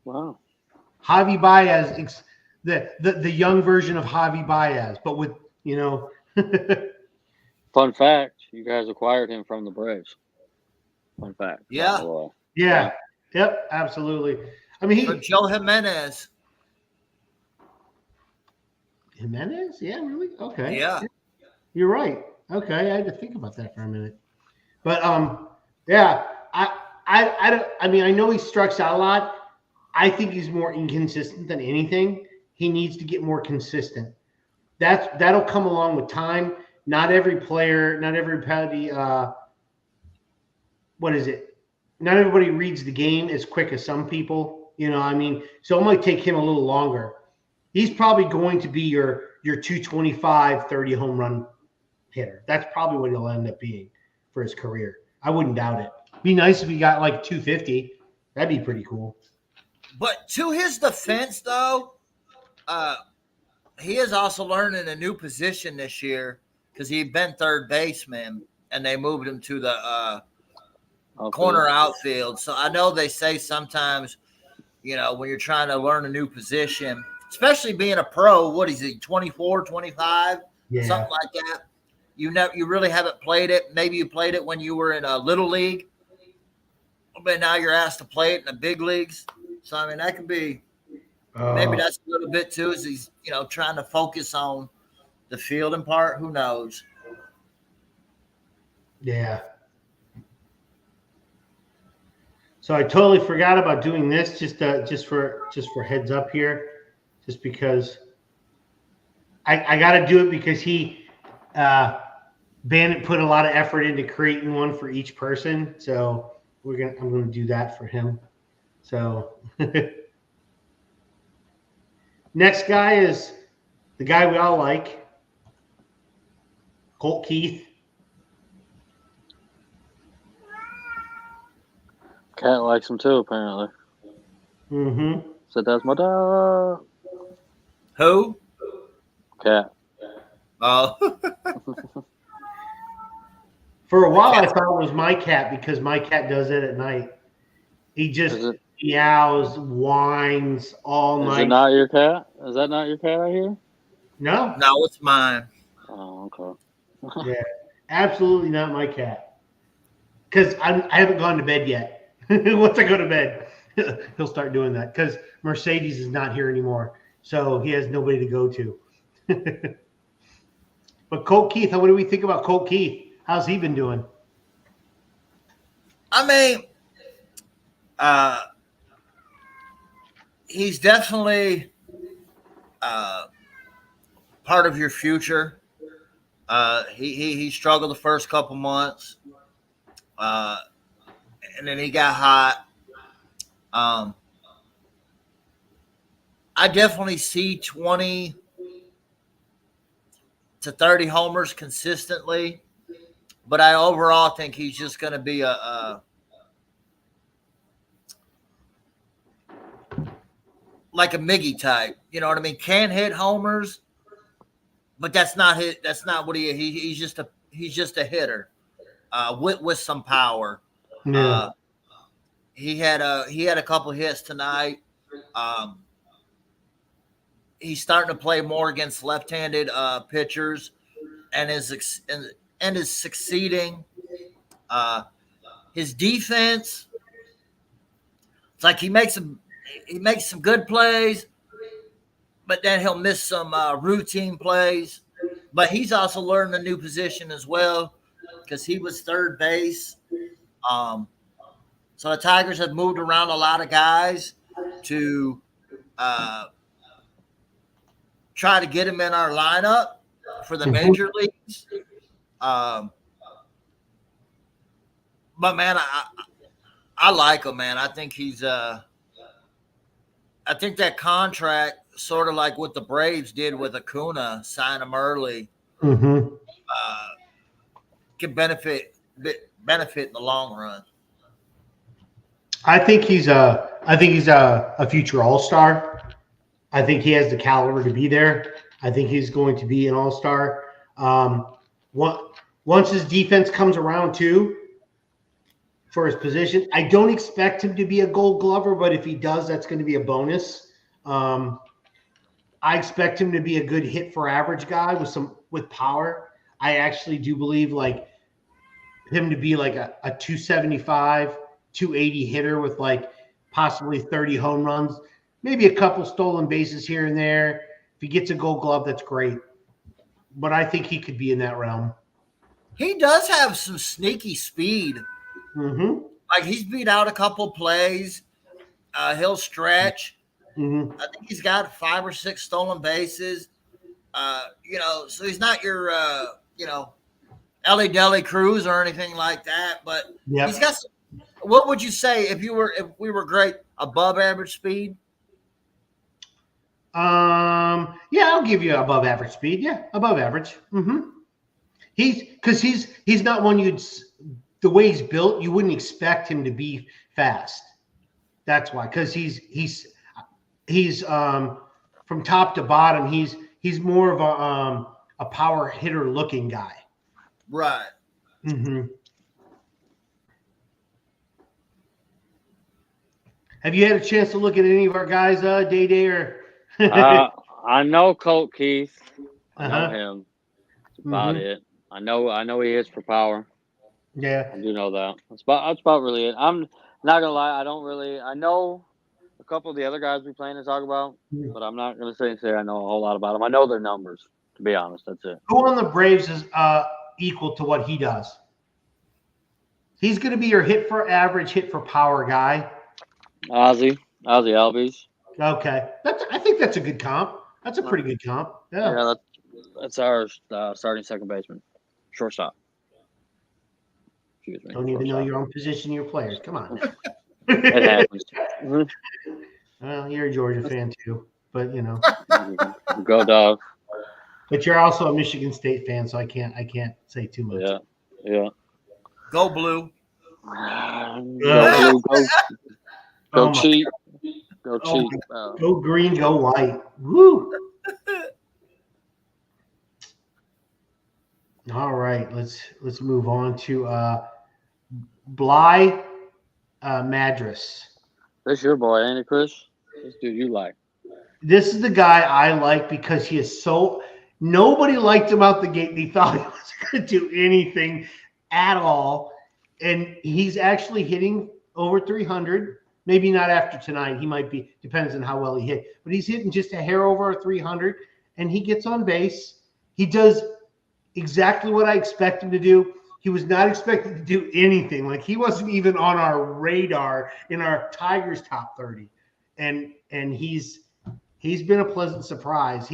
[SPEAKER 3] wow.
[SPEAKER 1] Javi Baez, the young version of Javi Baez, but with,
[SPEAKER 3] Fun fact, you guys acquired him from the Braves. Fun fact.
[SPEAKER 2] Yeah.
[SPEAKER 1] Yeah. Yep, absolutely. I mean,
[SPEAKER 2] for Joe Jimenez.
[SPEAKER 1] Jimenez? Yeah, really? Okay.
[SPEAKER 2] Yeah.
[SPEAKER 1] You're right. Okay, I had to think about that for a minute. But yeah, I know he strikes out a lot. I think he's more inconsistent than anything. He needs to get more consistent. That'll come along with time. Not every player, not everybody not everybody reads the game as quick as some people. So it might take him a little longer. He's probably going to be your 225, 30 home run hitter. That's probably what he'll end up being for his career. I wouldn't doubt it. Be nice if he got like 250. That'd be pretty cool.
[SPEAKER 2] But to his defense, though, he is also learning a new position this year because he'd been third baseman and they moved him to the corner outfield. So I know they say sometimes, when you're trying to learn a new position, especially being a pro, what is he, 24, 25, something like that. You really haven't played it. Maybe you played it when you were in a little league, but now you're asked to play it in the big leagues. So, I mean, that could be maybe that's a little bit too, is he's, trying to focus on the fielding part. Who knows?
[SPEAKER 1] Yeah. So I totally forgot about doing this just for heads up here, just because I got to do it because Bandit put a lot of effort into creating one for each person. So I'm gonna do that for him. So next guy is the guy we all like, Colt Keith.
[SPEAKER 3] Cat likes him too, apparently.
[SPEAKER 1] Mm-hmm.
[SPEAKER 3] So that's my dog.
[SPEAKER 2] Who?
[SPEAKER 3] Cat.
[SPEAKER 1] Oh. For a while, I thought it was my cat because my cat does it at night. He just meows, whines all night.
[SPEAKER 3] Is it not your cat? Is that not your cat right here?
[SPEAKER 1] No.
[SPEAKER 2] No, it's mine.
[SPEAKER 3] Oh, okay.
[SPEAKER 1] Yeah, absolutely not my cat. Because I haven't gone to bed yet. Once I go to bed, he'll start doing that. Because Mercedes is not here anymore, so he has nobody to go to. But Colt Keith, what do we think about Colt Keith? How's he been doing?
[SPEAKER 2] I mean, he's definitely part of your future. He struggled the first couple months, and then he got hot. I definitely see 20 to 30 homers consistently, but I overall think he's just going to be like a Miggy type. You know what I mean? Can hit homers, but that's not what he is. He's just a hitter with some power.
[SPEAKER 1] Yeah.
[SPEAKER 2] He had a couple hits tonight. He's starting to play more against left-handed pitchers, and is succeeding. His defense, it's like he makes some good plays, but then he'll miss some routine plays. But he's also learned a new position as well because he was third base. So the Tigers have moved around a lot of guys to try to get him in our lineup for the major leagues. But man, I like him, man. I think he's I think that contract, sort of like what the Braves did with Acuna, sign him early, can benefit in the long run.
[SPEAKER 1] I think he's a future all-star. I think he has the caliber to be there. I think he's going to be an all-star. Once his defense comes around too, for his position, I don't expect him to be a Gold Glover, but if he does, that's going to be a bonus. I expect him to be a good hit for average guy with power. I actually do believe like him to be like a 275, 280 hitter with like possibly 30 home runs, maybe a couple stolen bases here and there. If he gets a Gold Glove, that's great. But I think he could be in that realm.
[SPEAKER 2] He does have some sneaky speed.
[SPEAKER 1] Mm-hmm.
[SPEAKER 2] Like he's beat out a couple plays. He'll stretch.
[SPEAKER 1] Mm-hmm.
[SPEAKER 2] I think he's got 5 or 6 stolen bases. So he's not your Ellie Deli Cruz or anything like that. But he's got some, what would you say if we were great, above average speed?
[SPEAKER 1] Yeah, I'll give you above average speed. Yeah, above average. Mm-hmm. He's not one the way he's built, you wouldn't expect him to be fast. That's why, because he's from top to bottom, he's more of a power hitter looking guy.
[SPEAKER 2] Right.
[SPEAKER 1] Mm-hmm. Have you had a chance to look at any of our guys, DaeDae or?
[SPEAKER 3] I know Colt Keith. I know him. That's about it. I know he hits for power.
[SPEAKER 1] Yeah,
[SPEAKER 3] I do know that. That's about really it. I'm not gonna lie. I know a couple of the other guys we plan to talk about, but I'm not gonna say I know a whole lot about them. I know their numbers. To be honest, that's it.
[SPEAKER 1] Who on the Braves is equal to what he does? He's going to be your hit for average, hit for power guy.
[SPEAKER 3] Ozzy Albies.
[SPEAKER 1] Okay, I think that's a good comp. That's a pretty good comp. Yeah,
[SPEAKER 3] that's our starting second baseman, shortstop. Excuse me.
[SPEAKER 1] Don't even know your own position, your players. Come on.
[SPEAKER 3] It happens.
[SPEAKER 1] Well, you're a Georgia fan too, but
[SPEAKER 3] Go Dog.
[SPEAKER 1] But you're also a Michigan State fan, so I can't say too much.
[SPEAKER 3] Yeah.
[SPEAKER 2] Go Blue.
[SPEAKER 3] Go cheat. Go cheat.
[SPEAKER 1] Go green, go white. Woo! All right, let's move on to Bly Madras.
[SPEAKER 3] That's your boy, ain't it, Chris? This dude you like.
[SPEAKER 1] This is the guy I like because he is so Nobody liked him out the gate. They thought he wasn't going to do anything at all. And he's actually hitting over 300. Maybe not after tonight. He might be, depends on how well he hit. But he's hitting just a hair over 300, and he gets on base. He does exactly what I expect him to do. He was not expected to do anything. Like, he wasn't even on our radar in our Tigers top 30. And he's been a pleasant surprise.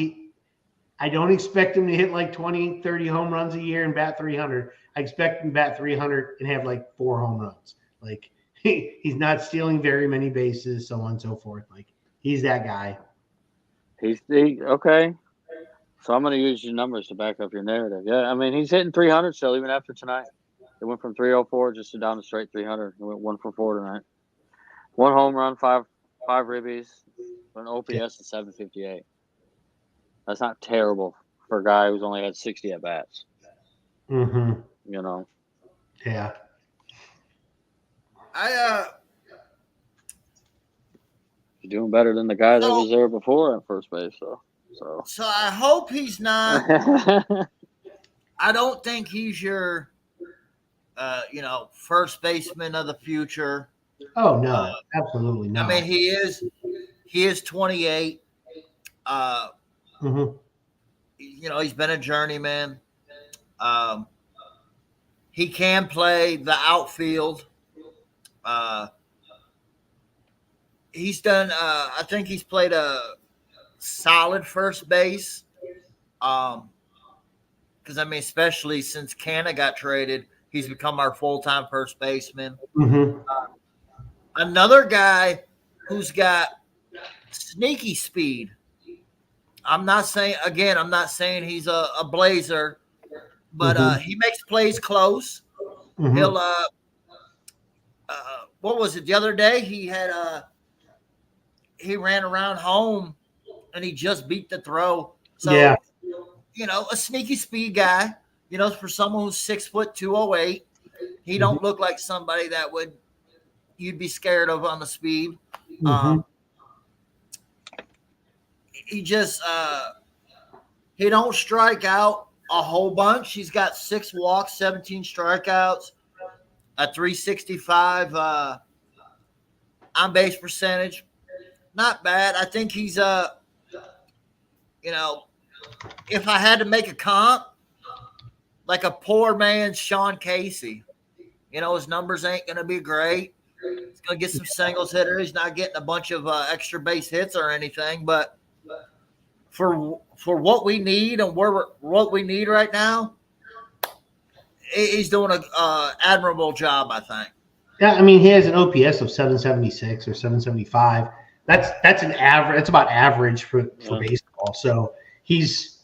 [SPEAKER 1] I don't expect him to hit like 20, 30 home runs a year and bat 300. I expect him to bat 300 and have like 4 home runs. Like, he's not stealing very many bases, so on and so forth. Like, he's that guy.
[SPEAKER 3] Okay. So I'm going to use your numbers to back up your narrative. Yeah, I mean, he's hitting 300 still, even after tonight. It went from 304 just to down to straight 300. He went 1 for 4 tonight. 1 home run, five ribbies, an OPS of 758. That's not terrible for a guy who's only had 60 at bats.
[SPEAKER 1] Mm-hmm.
[SPEAKER 3] You know.
[SPEAKER 1] Yeah.
[SPEAKER 3] You're doing better than the guy that was there before at first base, So
[SPEAKER 2] I hope he's not. I don't think he's your, first baseman of the future.
[SPEAKER 1] Oh no, absolutely not.
[SPEAKER 2] I mean, he is 28.
[SPEAKER 1] Mm-hmm.
[SPEAKER 2] He's been a journeyman. He can play the outfield. He's done. I think he's played a solid first base. Because I mean, especially since Canna got traded, he's become our full-time first baseman.
[SPEAKER 1] Mm-hmm.
[SPEAKER 2] Another guy who's got sneaky speed. I'm not saying he's a blazer, but he makes plays close.
[SPEAKER 1] Mm-hmm.
[SPEAKER 2] He'll what was it the other day? He ran around home and he just beat the throw. So
[SPEAKER 1] yeah.
[SPEAKER 2] A sneaky speed guy. For someone who's 6'2", 208, he don't look like somebody that you'd be scared of on the speed.
[SPEAKER 1] Mm-hmm.
[SPEAKER 2] He just he don't strike out a whole bunch. He's got 6 walks, 17 strikeouts, a 365 on base percentage. Not bad. I think he's if I had to make a comp, like a poor man's Sean Casey. His numbers ain't going to be great. He's going to get some singles hitter. He's not getting a bunch of extra base hits or anything, but for what we need and what we need right now, he's doing an admirable job, I think.
[SPEAKER 1] Yeah, I mean, he has an OPS of 776 or 775. That's an average. That's about average for baseball. So he's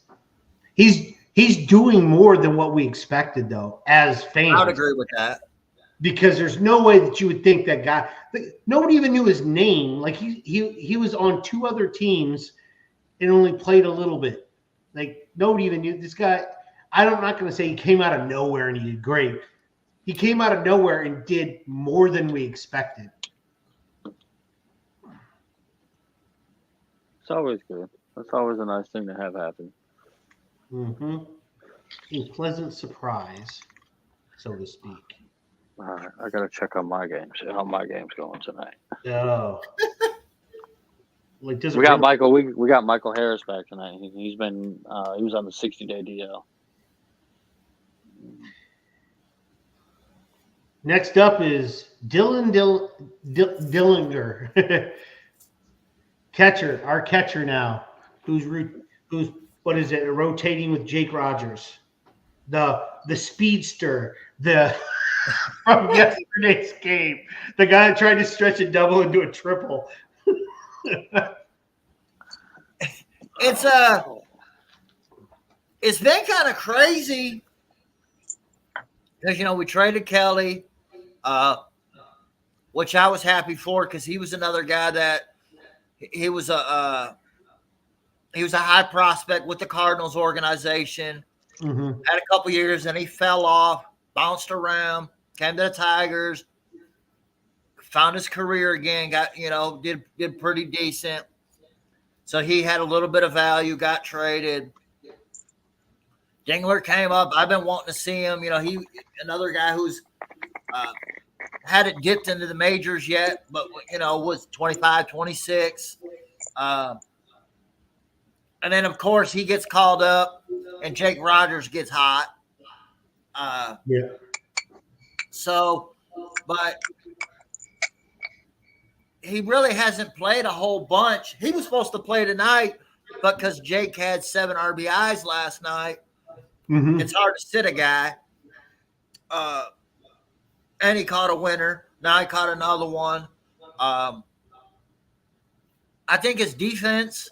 [SPEAKER 1] doing more than what we expected, though, as fans.
[SPEAKER 2] I would agree with that.
[SPEAKER 1] Because there's no way that you would think that guy. Nobody even knew his name. Like he was on 2 other teams and only played a little bit. Like, nobody even knew this guy. I'm not going to say he came out of nowhere and he did great. He came out of nowhere and did more than we expected.
[SPEAKER 3] It's always good. That's always a nice thing to have happen.
[SPEAKER 1] Mm-hmm. A pleasant surprise, so to speak.
[SPEAKER 3] All right, I got to check on my game. See how my game's going tonight.
[SPEAKER 1] Oh.
[SPEAKER 3] We got Michael. We got Michael Harris back tonight. He's been he was on the 60-day DL.
[SPEAKER 1] Next up is Dillinger, catcher. Our catcher now, who's what is it? Rotating with Jake Rogers, the speedster, from yesterday's game, the guy that tried to stretch a double into a triple.
[SPEAKER 2] It's been kind of crazy because we traded Kelly, which I was happy for because he was another guy that he was a high prospect with the Cardinals organization.
[SPEAKER 1] Mm-hmm.
[SPEAKER 2] Had a couple years and he fell off, bounced around, came to the Tigers, found his career again, got did pretty decent. So he had a little bit of value, got traded. Dingler came up. I've been wanting to see him. He another guy who's hadn't dipped into the majors yet, but was 25, 26. And then of course he gets called up, and Jake Rogers gets hot.
[SPEAKER 1] Yeah.
[SPEAKER 2] So, but he really hasn't played a whole bunch. He was supposed to play tonight, but because Jake had 7 RBIs last night, it's hard to sit a guy. And he caught a winner. Now he caught another one. I think his defense,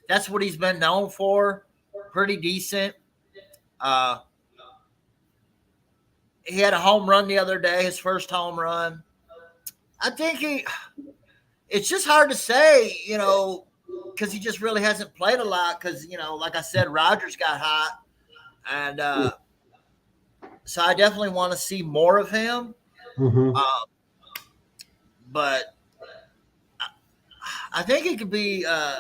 [SPEAKER 2] that's what he's been known for. Pretty decent. He had a home run the other day, his first home run. I think it's just hard to say, because he just really hasn't played a lot because, like I said, Rogers got hot. And so I definitely want to see more of him. But I think he could be a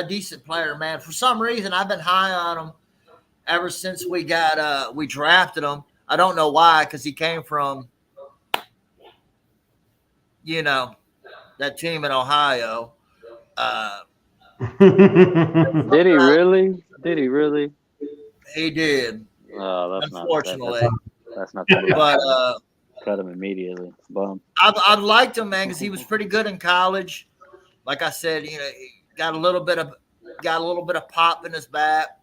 [SPEAKER 2] decent player, man. For some reason, I've been high on him ever since we drafted him. I don't know why, because he came from, that team in Ohio.
[SPEAKER 3] Did he really?
[SPEAKER 2] He did.
[SPEAKER 3] Oh, that's
[SPEAKER 2] unfortunately.
[SPEAKER 3] That's not the
[SPEAKER 2] But
[SPEAKER 3] cut him immediately. Bum.
[SPEAKER 2] I've liked him, man, because he was pretty good in college. Like I said, he got a little bit of pop in his bat,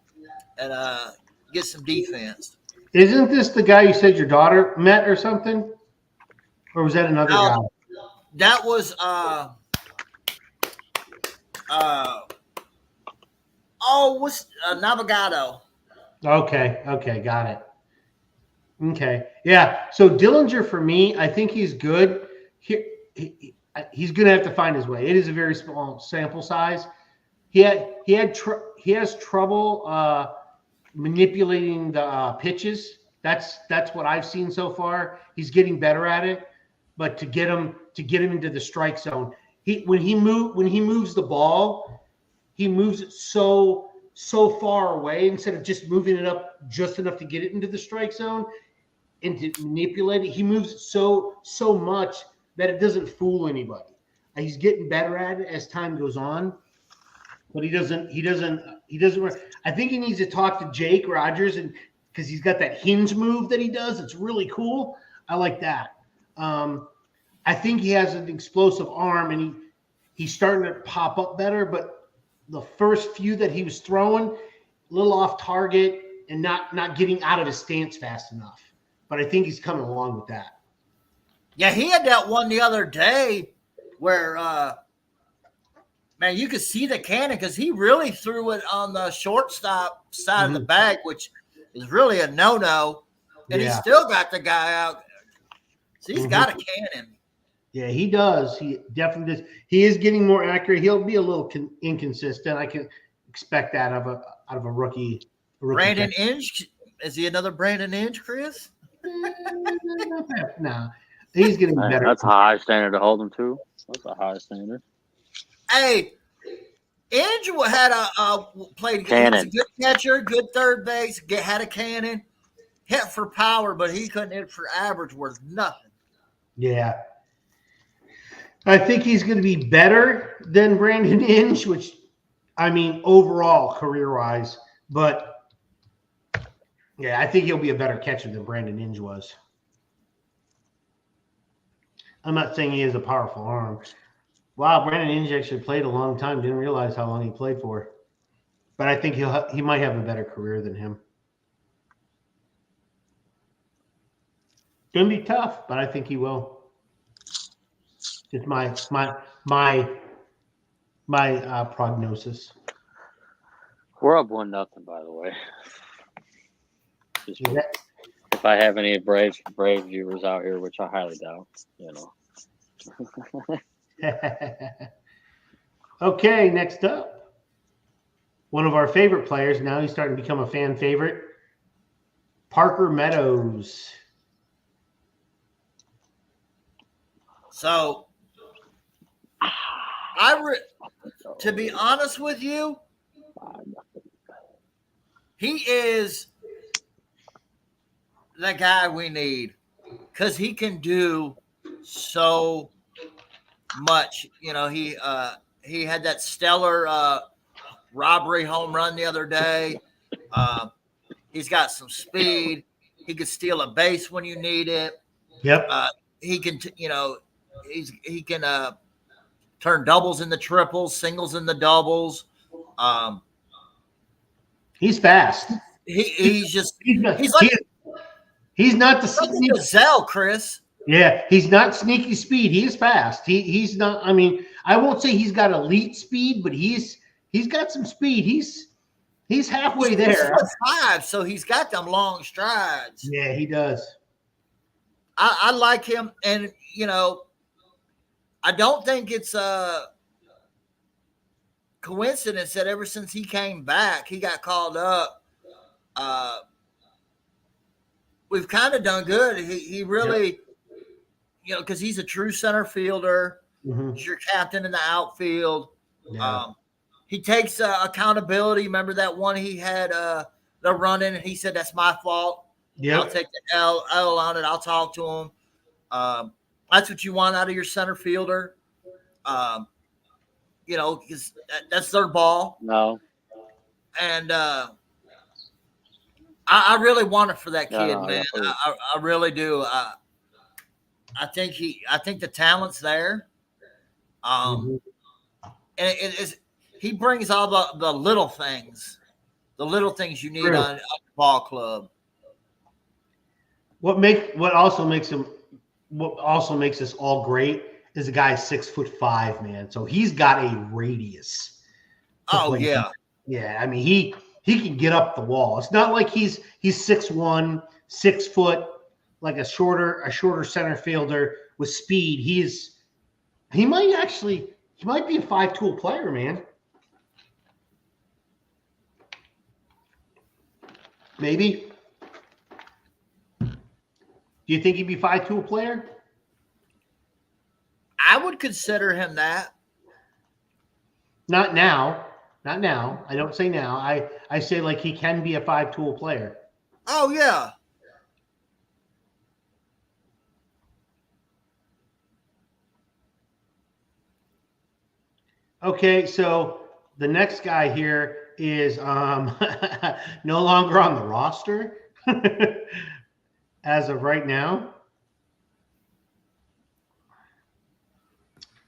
[SPEAKER 2] and get some defense.
[SPEAKER 1] Isn't this the guy you said your daughter met or something? Or was that another guy?
[SPEAKER 2] That was Navigado.
[SPEAKER 1] Okay, got it. Okay, yeah. So Dillinger, for me, I think he's good. He's going to have to find his way. It is a very small sample size. He has trouble manipulating the pitches. That's what I've seen so far. He's getting better at it, but to get him into the strike zone, when he moves the ball, he moves it so far away instead of just moving it up just enough to get it into the strike zone and to manipulate it. He moves it so much that it doesn't fool anybody. He's getting better at it as time goes on, but he doesn't. I think he needs to talk to Jake Rogers, and because he's got that hinge move that he does, it's really cool. I like that. I think he has an explosive arm, and he's starting to pop up better. But the first few that he was throwing, a little off target and not getting out of his stance fast enough. But I think he's coming along with that.
[SPEAKER 2] Yeah, he had that one the other day where, man, you could see the cannon because he really threw it on the shortstop side of the bag, which is really a no-no. And he still got the guy out. So he's got a cannon.
[SPEAKER 1] Yeah, he does. He definitely does. He is getting more accurate. He'll be a little inconsistent. I can expect that out of a rookie.
[SPEAKER 2] Brandon Inge? Is he another Brandon Inge, Chris?
[SPEAKER 1] No. He's getting better.
[SPEAKER 3] That's a high standard to hold him to. That's a high standard.
[SPEAKER 2] Hey, Inge had played
[SPEAKER 3] cannon.
[SPEAKER 2] He was a good catcher, good third base, had a cannon, hit for power, but he couldn't hit for average worth nothing.
[SPEAKER 1] Yeah. I think he's going to be better than Brandon Inge, which, I mean, overall career-wise. But, yeah, I think he'll be a better catcher than Brandon Inge was. I'm not saying he has a powerful arm. Wow, Brandon Inge actually played a long time. Didn't realize how long he played for. But I think he might have a better career than him. Going to be tough, but I think he will. It's my prognosis.
[SPEAKER 3] We're up 1-0, by the way. If I have any brave viewers out here, which I highly doubt,
[SPEAKER 1] Okay, next up, one of our favorite players. Now he's starting to become a fan favorite. Parker Meadows.
[SPEAKER 2] So, to be honest with you, he is the guy we need because he can do so much. You know, he had that stellar robbery home run the other day. He's got some speed. He can steal a base when you need it.
[SPEAKER 1] Yep.
[SPEAKER 2] He can, he can turn doubles into triples, singles into doubles.
[SPEAKER 1] He's fast.
[SPEAKER 2] He's
[SPEAKER 1] not the
[SPEAKER 2] sneaky gazelle, Chris.
[SPEAKER 1] Yeah, he's not sneaky speed. He is fast. He's not. I mean, I won't say he's got elite speed, but he's got some speed. He's halfway there.
[SPEAKER 2] 6'5", so he's got them long strides.
[SPEAKER 1] Yeah, he does.
[SPEAKER 2] I like him, and I don't think it's a coincidence that ever since he came back, he got called up. We've kind of done good. He really, because he's a true center fielder. Mm-hmm. He's your captain in the outfield. Yeah. He takes accountability. Remember that one he had the run in, and he said, "That's my fault. Yeah, I'll take the L on it. I'll talk to him." That's what you want out of your center fielder. Because that's their ball.
[SPEAKER 3] No.
[SPEAKER 2] And I really want it for that kid, man. I really do. I think the talent's there. And it is. He brings all the little things you need on a ball club.
[SPEAKER 1] What also makes us all great is the guy's 6'5", man. So he's got a radius.
[SPEAKER 2] Oh yeah.
[SPEAKER 1] Yeah. I mean, he can get up the wall. It's not like he's 6'1", 6 foot, like a shorter center fielder with speed. He might be a 5-tool player, man. Maybe. Do you think he'd be 5-tool player?
[SPEAKER 2] I would consider him that.
[SPEAKER 1] Not now. I don't say now. I say like he can be a 5-tool player.
[SPEAKER 2] Oh yeah.
[SPEAKER 1] Okay, so the next guy here is no longer on the roster as of right now.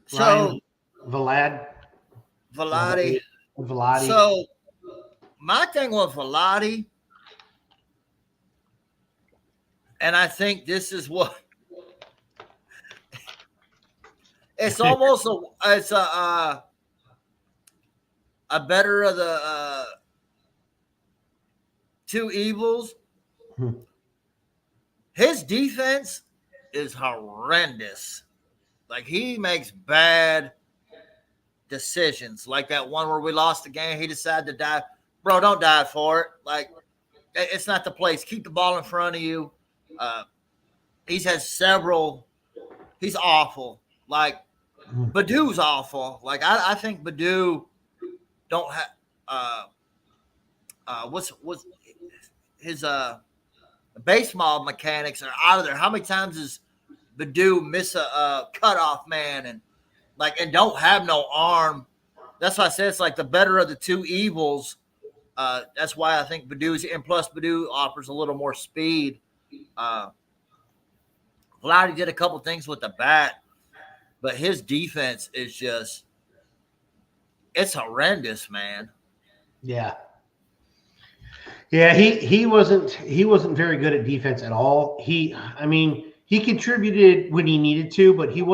[SPEAKER 2] So
[SPEAKER 1] Vladi.
[SPEAKER 2] So my thing with Vladi, and I think this is what it's almost a better of the two evils. His defense is horrendous. Like, he makes bad decisions. Like that one where we lost the game, he decided to dive. Bro, don't dive for it. Like, it's not the place. Keep the ball in front of you. He's had several. He's awful. Like, Badu's awful. Like, I think Badu don't have what's his baseball mechanics are out of there. How many times does Badu miss a cutoff man and don't have no arm? That's why I said it's like the better of the two evils. That's why I think Badu's, and plus Badu offers a little more speed. Vladi did a couple things with the bat, but his defense is just, it's horrendous, man.
[SPEAKER 1] Yeah. Yeah, he wasn't very good at defense at all. He contributed when he needed to, but he's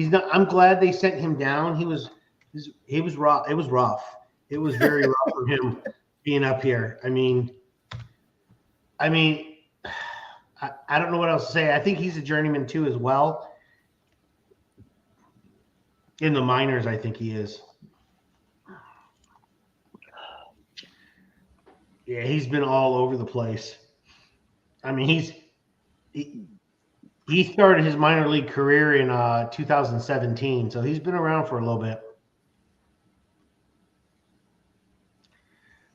[SPEAKER 1] not. I'm glad they sent him down. He was rough. It was rough. It was very rough for him being up here. I don't know what else to say. I think he's a journeyman too as well. In the minors, I think he is. Yeah, he's been all over the place. I mean, he started his minor league career in 2017, so he's been around for a little bit.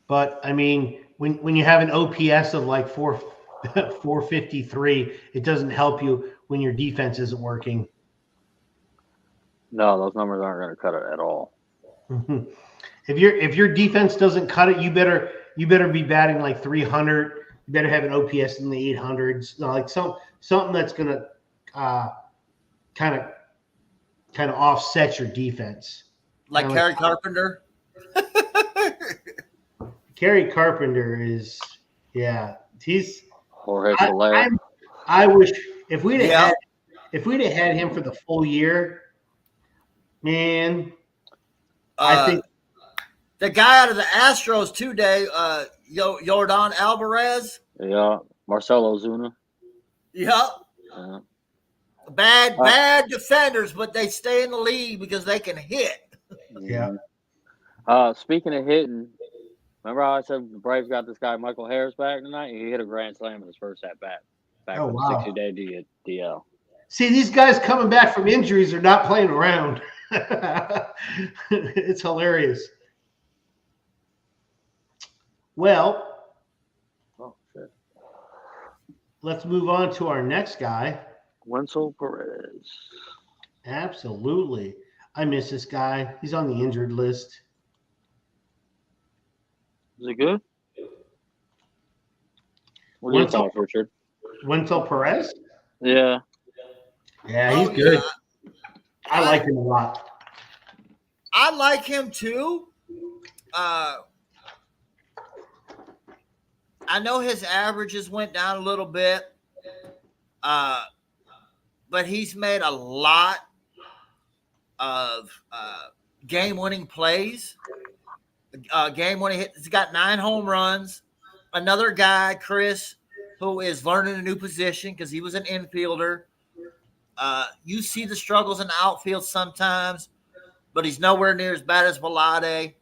[SPEAKER 1] But I mean, when you have an OPS of like 453. It doesn't help you when your defense isn't working.
[SPEAKER 3] No, those numbers aren't going to cut it at all.
[SPEAKER 1] Mm-hmm. If your defense doesn't cut it, you better be batting like 300. You better have an OPS in the 800s, like something that's gonna kind of offset your defense.
[SPEAKER 2] Like Kerry Carpenter.
[SPEAKER 1] Kerry Carpenter is, he's.
[SPEAKER 3] Jorge Soler.
[SPEAKER 1] I wish if we'd have had him for the full year, man. I think
[SPEAKER 2] the guy out of the Astros today, Yordan Alvarez.
[SPEAKER 3] Yeah, Marcelo Ozuna.
[SPEAKER 2] Yeah. Bad defenders, but they stay in the league because they can hit.
[SPEAKER 1] Yeah.
[SPEAKER 3] Speaking of hitting, remember how I said the Braves got this guy Michael Harris back tonight? He hit a grand slam in his first at bat. Back from 60-day DL.
[SPEAKER 1] See, these guys coming back from injuries are not playing around. It's hilarious. Well,
[SPEAKER 3] shit.
[SPEAKER 1] Let's move on to our next guy.
[SPEAKER 3] Wenzel Perez.
[SPEAKER 1] Absolutely. I miss this guy. He's on the injured list.
[SPEAKER 3] Is he good? What do you think, Richard?
[SPEAKER 1] Wenzel Perez?
[SPEAKER 3] Yeah.
[SPEAKER 1] Yeah, he's good. I like him a lot.
[SPEAKER 2] I like him too. I know his averages went down a little bit, but he's made a lot of game-winning plays. Game-winning hit. He's got 9 home runs. Another guy, Chris, who is learning a new position because he was an infielder. You see the struggles in the outfield sometimes, but he's nowhere near as bad as Vlade.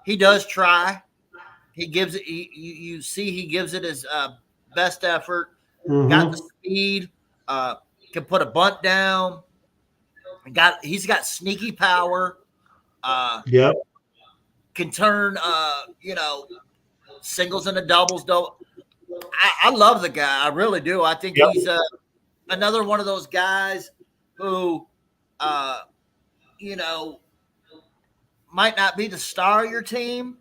[SPEAKER 2] He does try. He gives it. You see, he gives it his best effort. Mm-hmm. Got the speed. Can put a bunt down. He's got sneaky power.
[SPEAKER 1] Yep.
[SPEAKER 2] Can turn singles into doubles. I love the guy. I really do. I think he's another one of those guys who, might not be the star of your team,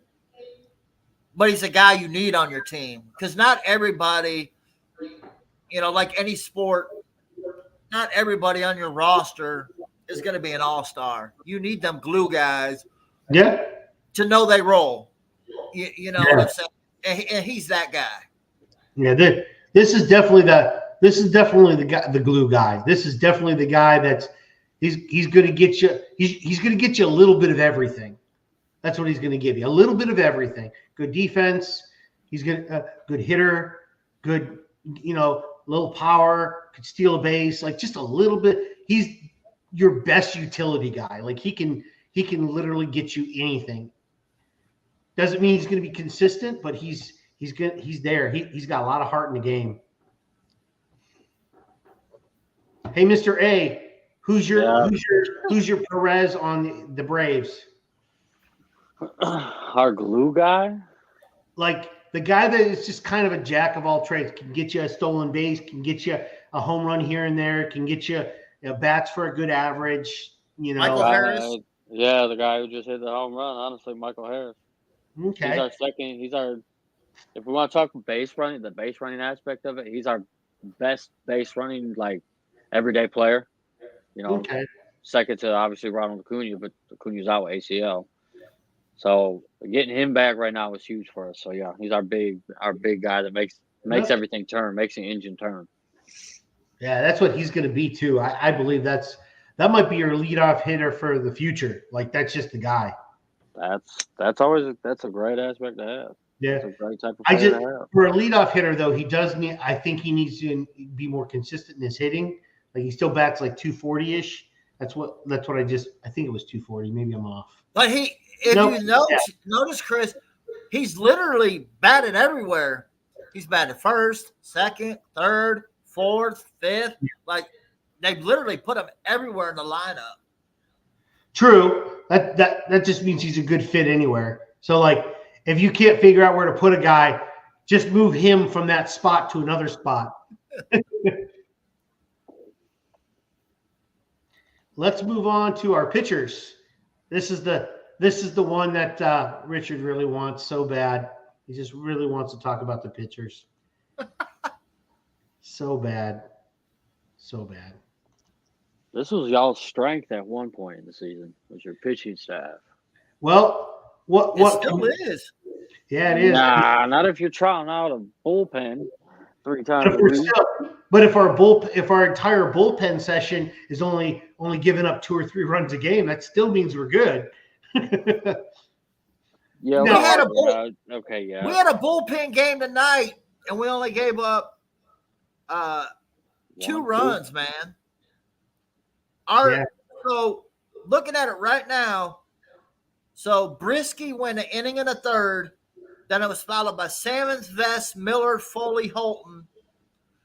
[SPEAKER 2] but he's a guy you need on your team because not everybody, like any sport, not everybody on your roster is going to be an all-star. You need them glue guys to know they roll. And he's that guy.
[SPEAKER 1] Yeah, this is definitely the guy, the glue guy. This is definitely the guy that's he's going to get you. He's going to get you a little bit of everything. That's what he's going to give you. A little bit of everything. Good defense. He's good hitter. Good, little power. Could steal a base. Like just a little bit. He's your best utility guy. Like he can literally get you anything. Doesn't mean he's going to be consistent, but he's good. He's there. He's got a lot of heart in the game. Hey, Mr. A, who's your Perez on the Braves?
[SPEAKER 3] Our glue guy?
[SPEAKER 1] Like the guy that is just kind of a jack of all trades, can get you a stolen base, can get you a home run here and there, can get you bats for a good average.
[SPEAKER 2] Michael Harris.
[SPEAKER 3] Yeah, the guy who just hit the home run. Honestly, Michael Harris.
[SPEAKER 1] Okay.
[SPEAKER 3] He's our second. If we want to talk base running, the base running aspect of it, he's our best base running, like, everyday player.
[SPEAKER 1] Okay.
[SPEAKER 3] Second to obviously Ronald Acuna, but Acuna's out with ACL. So getting him back right now is huge for us. So yeah, he's our big guy that makes everything turn, makes the engine turn.
[SPEAKER 1] Yeah, that's what he's going to be too. I believe that might be your leadoff hitter for the future. Like that's just the guy. That's
[SPEAKER 3] a great aspect to have.
[SPEAKER 1] Yeah,
[SPEAKER 3] it's a great type of player to have.
[SPEAKER 1] For a leadoff hitter though, I think he needs to be more consistent in his hitting. Like he still bats like 240-ish. That's what I think it was 240. Maybe I'm off.
[SPEAKER 2] But notice, Chris, he's literally batted everywhere. He's batted first, second, third, fourth, fifth. Like they literally put him everywhere in the lineup.
[SPEAKER 1] True. That just means he's a good fit anywhere. So like if you can't figure out where to put a guy, Just move him from that spot to another spot. Let's move on to our pitchers. This is the one that Richard really wants so bad. He just really wants to talk about the pitchers. So bad. So bad.
[SPEAKER 3] This was y'all's strength at one point in the season, was your pitching staff.
[SPEAKER 1] Well, what
[SPEAKER 2] still is.
[SPEAKER 1] Yeah, it is.
[SPEAKER 3] Nah, not if you're trying out a bullpen 3 times a week.
[SPEAKER 1] But if our entire bullpen session is only giving up 2 or 3 runs a game, that still means we're good.
[SPEAKER 3] Yeah,
[SPEAKER 2] we had a
[SPEAKER 3] yeah.
[SPEAKER 2] We had a bullpen game tonight, and we only gave up 2 runs, man. So looking at it right now, so Brisky went an inning and a third. Then it was followed by Salmons, Vest, Miller, Foley, Holton.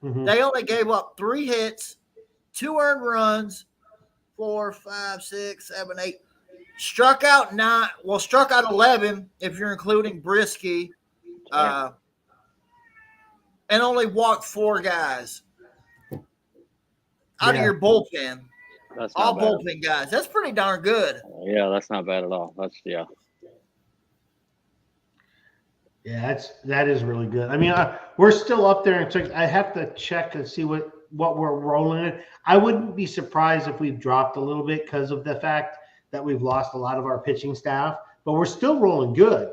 [SPEAKER 2] Mm-hmm. They only gave up 3 hits, 2 earned runs, 4, 5, 6, 7, 8. Struck out 9. Well, struck out 11 if you're including Brisky, and only walked 4 guys out of your bullpen.
[SPEAKER 3] That's
[SPEAKER 2] all bullpen guys. That's pretty darn good.
[SPEAKER 3] Yeah, that's not bad at all.
[SPEAKER 1] Yeah, that is really good. I mean, we're still up there. I have to check and see what we're rolling in. I wouldn't be surprised if we've dropped a little bit because of the fact that we've lost a lot of our pitching staff, but we're still rolling good.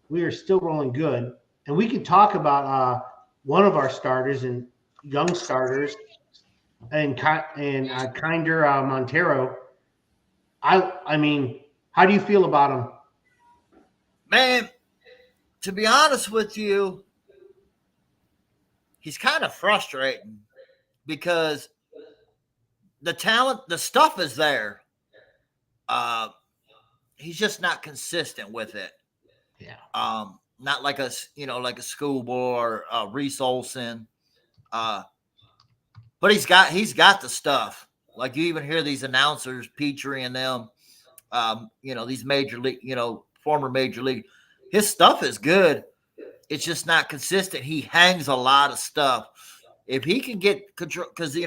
[SPEAKER 1] We are still rolling good, and we can talk about one of our starters and young starters, and Kinder Montero. I mean, how do you feel about him?
[SPEAKER 2] Man, to be honest with you, he's kind of frustrating because the talent, the stuff is there. He's just not consistent with it.
[SPEAKER 1] Yeah.
[SPEAKER 2] Not like a schoolboy or Reese Olson. But he's got the stuff. Like you even hear these announcers, Petrie and them, these major league, former major league. His stuff is good. It's just not consistent. He hangs a lot of stuff. If he can get control, because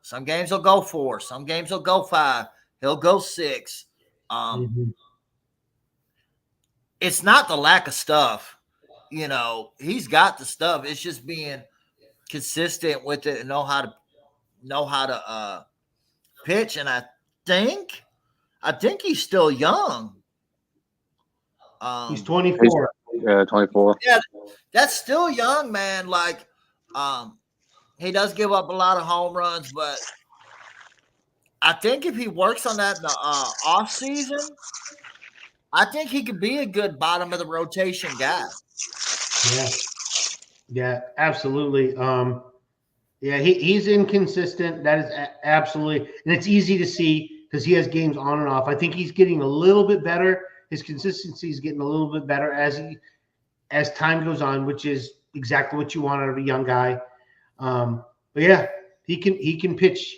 [SPEAKER 2] some games he'll go 4, some games he'll go 5, he'll go 6. It's not the lack of stuff. He's got the stuff. It's just being consistent with it and know how to pitch. And I think he's still young.
[SPEAKER 1] He's 24.
[SPEAKER 3] Yeah, 24.
[SPEAKER 2] Yeah, that's still young, man. Like, he does give up a lot of home runs, but I think if he works on that in the off season, I think he could be a good bottom of the rotation guy.
[SPEAKER 1] Yeah, absolutely. He's inconsistent. That is absolutely, and it's easy to see because he has games on and off. I think he's getting a little bit better. His consistency is getting a little bit better as time goes on, which is exactly what you want out of a young guy. But yeah, he can pitch.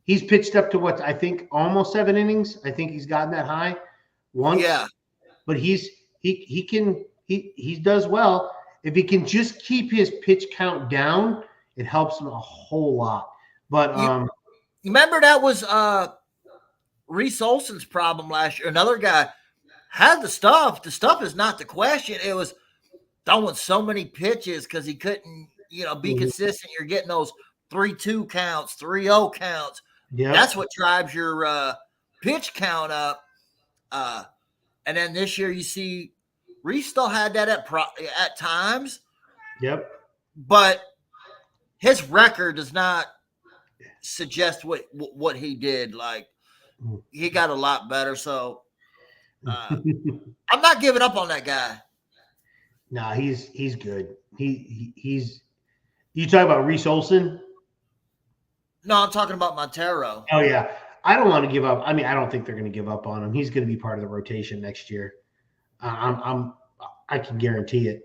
[SPEAKER 1] He's pitched up to what I think almost 7 innings. I think he's gotten that high once.
[SPEAKER 2] Yeah,
[SPEAKER 1] but he does well. If he can just keep his pitch count down, it helps him a whole lot. But
[SPEAKER 2] you remember that was Reese Olson's problem last year. Another guy had the stuff. The stuff is not the question. It was throwing so many pitches because he couldn't, be consistent. You're getting those 3-2 counts, 3-0 counts.
[SPEAKER 1] Yeah,
[SPEAKER 2] that's what drives your pitch count up. And then this year you see Reese still had that at times.
[SPEAKER 1] Yep.
[SPEAKER 2] But his record does not suggest what he did. Like, he got a lot better. So I'm not giving up on that guy.
[SPEAKER 1] No, he's good. He's. You talking about Reese Olson?
[SPEAKER 2] No, I'm talking about Montero.
[SPEAKER 1] Oh yeah, I don't want to give up. I mean, I don't think they're going to give up on him. He's going to be part of the rotation next year. I can guarantee it.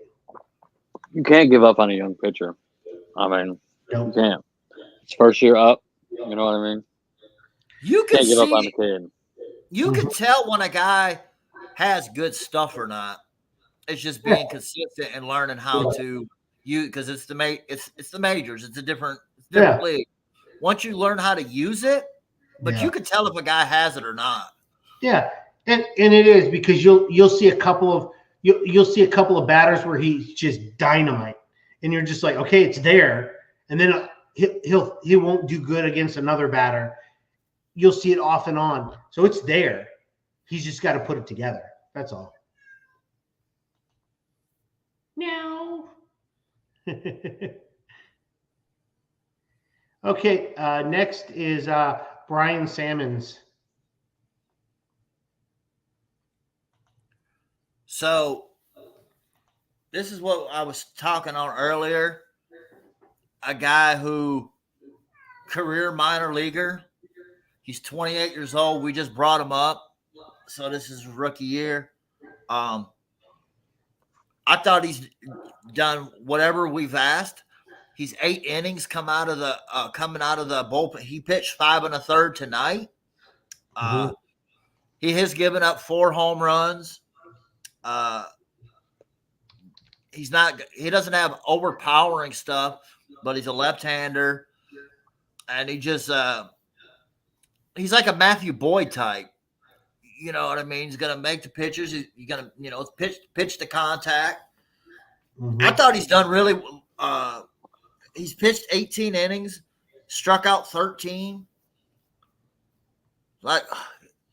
[SPEAKER 3] You can't give up on a young pitcher. I mean,
[SPEAKER 1] you
[SPEAKER 3] can't. It's first year up. You know what I mean?
[SPEAKER 2] You
[SPEAKER 3] can't give up on the kid.
[SPEAKER 2] You can tell when a guy has good stuff or not. It's just being consistent and learning how to use, because it's the majors. It's a different league. Once you learn how to use it, but you can tell if a guy has it or not.
[SPEAKER 1] Yeah, and it is, because you'll see a couple of batters where he's just dynamite, and you're just like, okay, it's there, and then he won't do good against another batter. You'll see it off and on, so it's there. He's just got to put it together. That's all. Meow. Okay, next is Brian Sammons.
[SPEAKER 2] So this is what I was talking on earlier. A guy who career minor leaguer. He's 28 years old. We just brought him up. So this is his rookie year. I thought he's done whatever we've asked. He's 8 innings coming out of the bullpen. He pitched 5 1/3 tonight. He has given up 4 home runs. He doesn't have overpowering stuff, but he's a left-hander, and he's like a Matthew Boyd type. You know what I mean? He's going to make the pitches. He's going to, pitch the contact. I thought he's done really. He's pitched 18 innings, struck out 13. Like,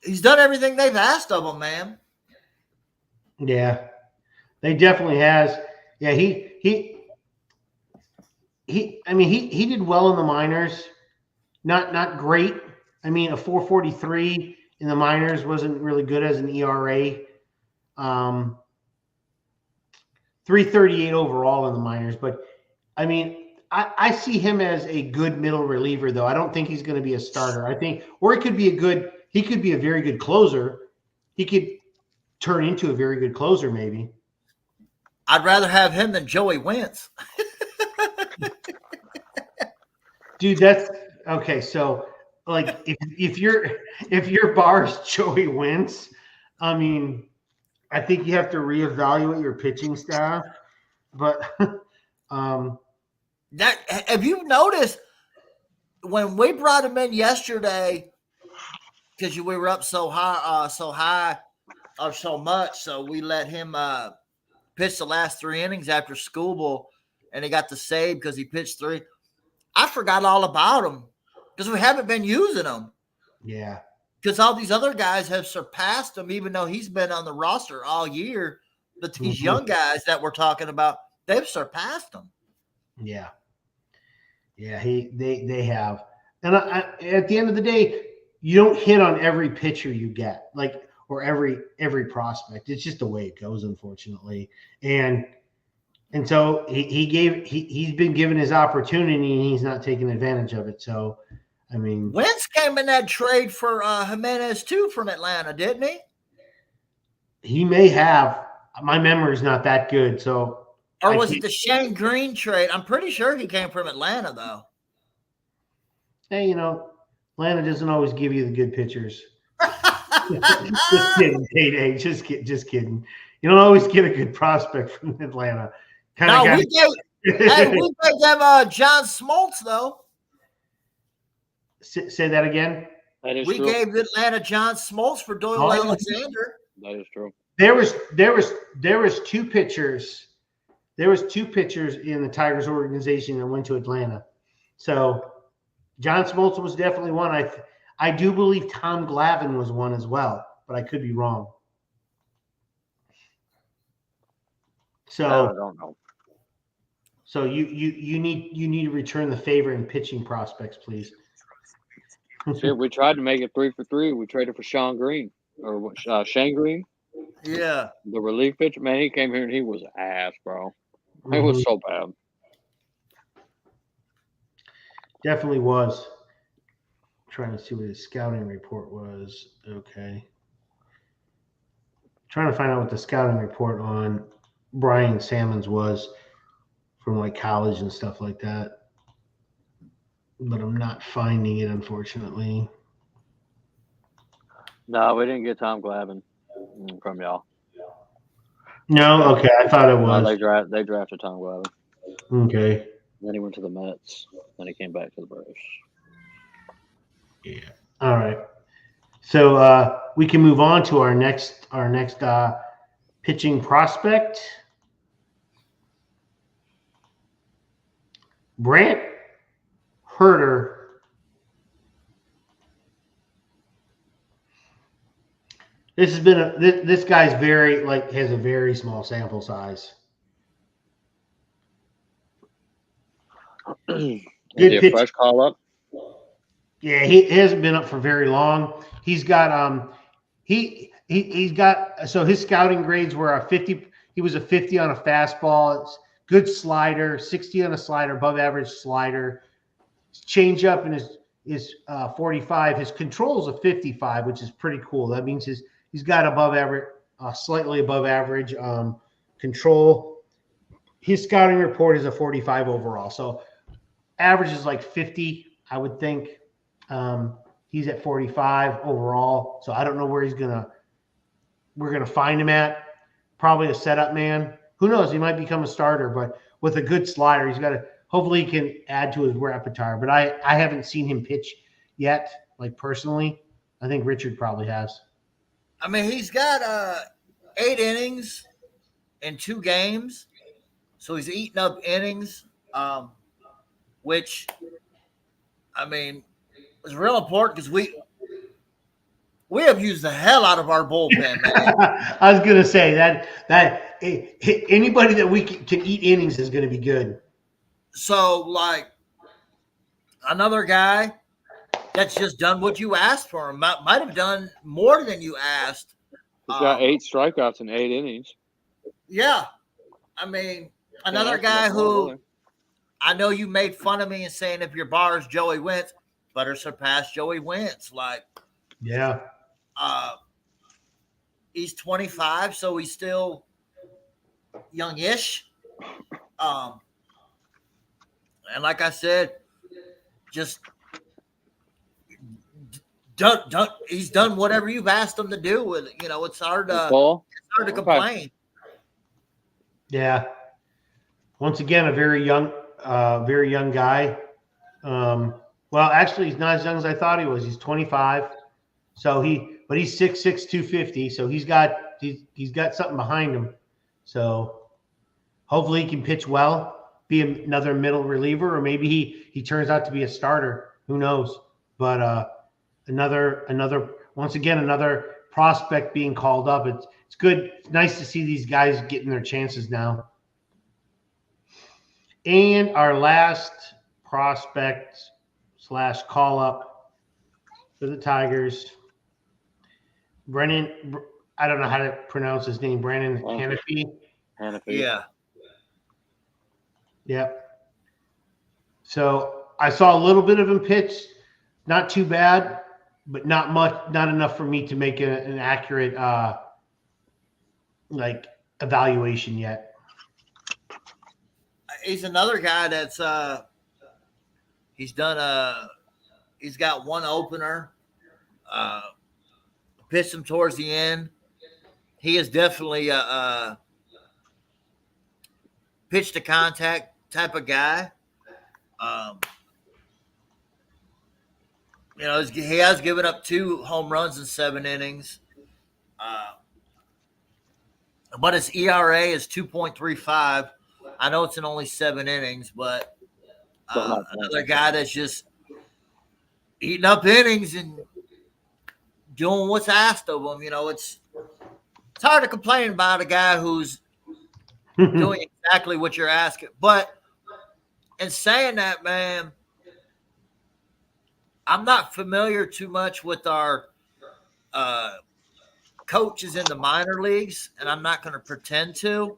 [SPEAKER 2] he's done everything they've asked of him, man.
[SPEAKER 1] Yeah, they definitely has. Yeah, he did well in the minors. Not great. I mean, a 4.43 in the minors wasn't really good as an ERA. 3.38 overall in the minors, but I mean, I see him as a good middle reliever, though. I don't think he's going to be a starter. I think, or he could be a very good closer. He could turn into a very good closer, maybe.
[SPEAKER 2] I'd rather have him than Joey Wentz.
[SPEAKER 1] Dude, that's okay. So, like, if your bar is Joey Wentz, I mean, I think you have to reevaluate your pitching staff. But
[SPEAKER 2] have you noticed when we brought him in yesterday, because we were up so high or so much, so we let him pitch the last 3 innings after Skubal, and he got the save because he pitched 3. I forgot all about him because we haven't been using him.
[SPEAKER 1] Yeah.
[SPEAKER 2] Because all these other guys have surpassed him, even though he's been on the roster all year. But these young guys that we're talking about, they've surpassed him.
[SPEAKER 1] Yeah. Yeah, they have. And at the end of the day, you don't hit on every pitcher you get, like, or every prospect. It's just the way it goes, unfortunately. And so he's been given his opportunity, and he's not taking advantage of it. So, I mean,
[SPEAKER 2] Wentz came in that trade for Jimenez too from Atlanta, didn't he?
[SPEAKER 1] He may have. My memory's not that good, so.
[SPEAKER 2] Or was it the Shane Green trade? I'm pretty sure he came from Atlanta, though.
[SPEAKER 1] Hey, Atlanta doesn't always give you the good pitchers. Just kidding, DaeDae. Just kidding. You don't always get a good prospect from Atlanta.
[SPEAKER 2] We gave them John Smoltz, though.
[SPEAKER 1] Say that again.
[SPEAKER 3] That is
[SPEAKER 2] true. We gave Atlanta John Smoltz for Doyle Alexander.
[SPEAKER 3] That is true.
[SPEAKER 1] There was 2 pitchers. There was 2 pitchers in the Tigers organization that went to Atlanta. So John Smoltz was definitely one. I do believe Tom Glavine was one as well, but I could be wrong. So
[SPEAKER 3] I don't know.
[SPEAKER 1] So you need to return the favor in pitching prospects, please.
[SPEAKER 3] See, we tried to make it 3 for 3. We traded for Shane Green.
[SPEAKER 2] Yeah.
[SPEAKER 3] The relief pitcher. Man, he came here and he was ass, bro. It was so bad.
[SPEAKER 1] Definitely was. Trying to see what his scouting report was. Okay. Trying to find out what the scouting report on Brian Sammons was from like college and stuff like that. But I'm not finding it, unfortunately.
[SPEAKER 3] No, we didn't get Tom Glavine from y'all.
[SPEAKER 1] No, okay, I thought it was.
[SPEAKER 3] They drafted Tom Glavine.
[SPEAKER 1] Okay.
[SPEAKER 3] Then he went to the Mets. Then he came back to the Braves.
[SPEAKER 1] Yeah. All right. So we can move on to our next pitching prospect, Brant Herter. This guy's has a very small sample size.
[SPEAKER 3] Is he a fresh call up?
[SPEAKER 1] Yeah, he hasn't been up for very long. He's got he's got so his scouting grades were a 50. He was a 50 on a fastball. It's good slider, 60 on a slider, above average slider. His changeup and is 45. His control is a 55, which is pretty cool. That means he's got above average, slightly above average control. His scouting report is a 45 overall. So average is like 50, I would think. He's at 45 overall. So I don't know where we're gonna find him at. Probably a setup man. Who knows? He might become a starter, but with a good slider, hopefully he can add to his repertoire. But I haven't seen him pitch yet, like personally. I think Richard probably has.
[SPEAKER 2] I mean, he's got 8 innings in 2 games. So he's eating up innings, which, I mean, is real important because we have used the hell out of our bullpen, man.
[SPEAKER 1] I was gonna say that anybody that we can eat innings is gonna be good.
[SPEAKER 2] So, like, another guy that's just done what you asked for him, might have done more than you asked.
[SPEAKER 3] He's got 8 strikeouts in 8 innings.
[SPEAKER 2] Yeah, I mean, another guy who I know you made fun of me and saying if your bar is Joey Wentz, better surpass Joey Wentz. Like,
[SPEAKER 1] yeah.
[SPEAKER 2] He's 25, so he's still youngish. And like I said, just he's done whatever you've asked him to do with it. It's hard to complain.
[SPEAKER 1] Yeah. Once again, a very young guy. Well, actually, he's not as young as I thought he was. He's 25. So but he's 6'6", 250. So he's got something behind him. So hopefully he can pitch well, be another middle reliever, or maybe he turns out to be a starter. Who knows? But another prospect being called up. It's good. It's nice to see these guys getting their chances now. And our last prospect / call up for the Tigers, Brennan. I don't know how to pronounce his name. Brandon Hannafy.
[SPEAKER 2] Yeah.
[SPEAKER 1] Yep. So I saw a little bit of him pitch. Not too bad, but not much. Not enough for me to make an accurate evaluation yet.
[SPEAKER 2] He's another guy that's he's got 1 opener, pitched him towards the end. He is definitely a pitch to contact type of guy. He has given up 2 home runs in 7 innings. But his ERA is 2.35. I know it's in only 7 innings, but another guy that's just eating up innings and doing what's asked of him. It's hard to complain about a guy who's doing exactly what you're asking. But in saying that, man, I'm not familiar too much with our coaches in the minor leagues, and I'm not going to pretend to.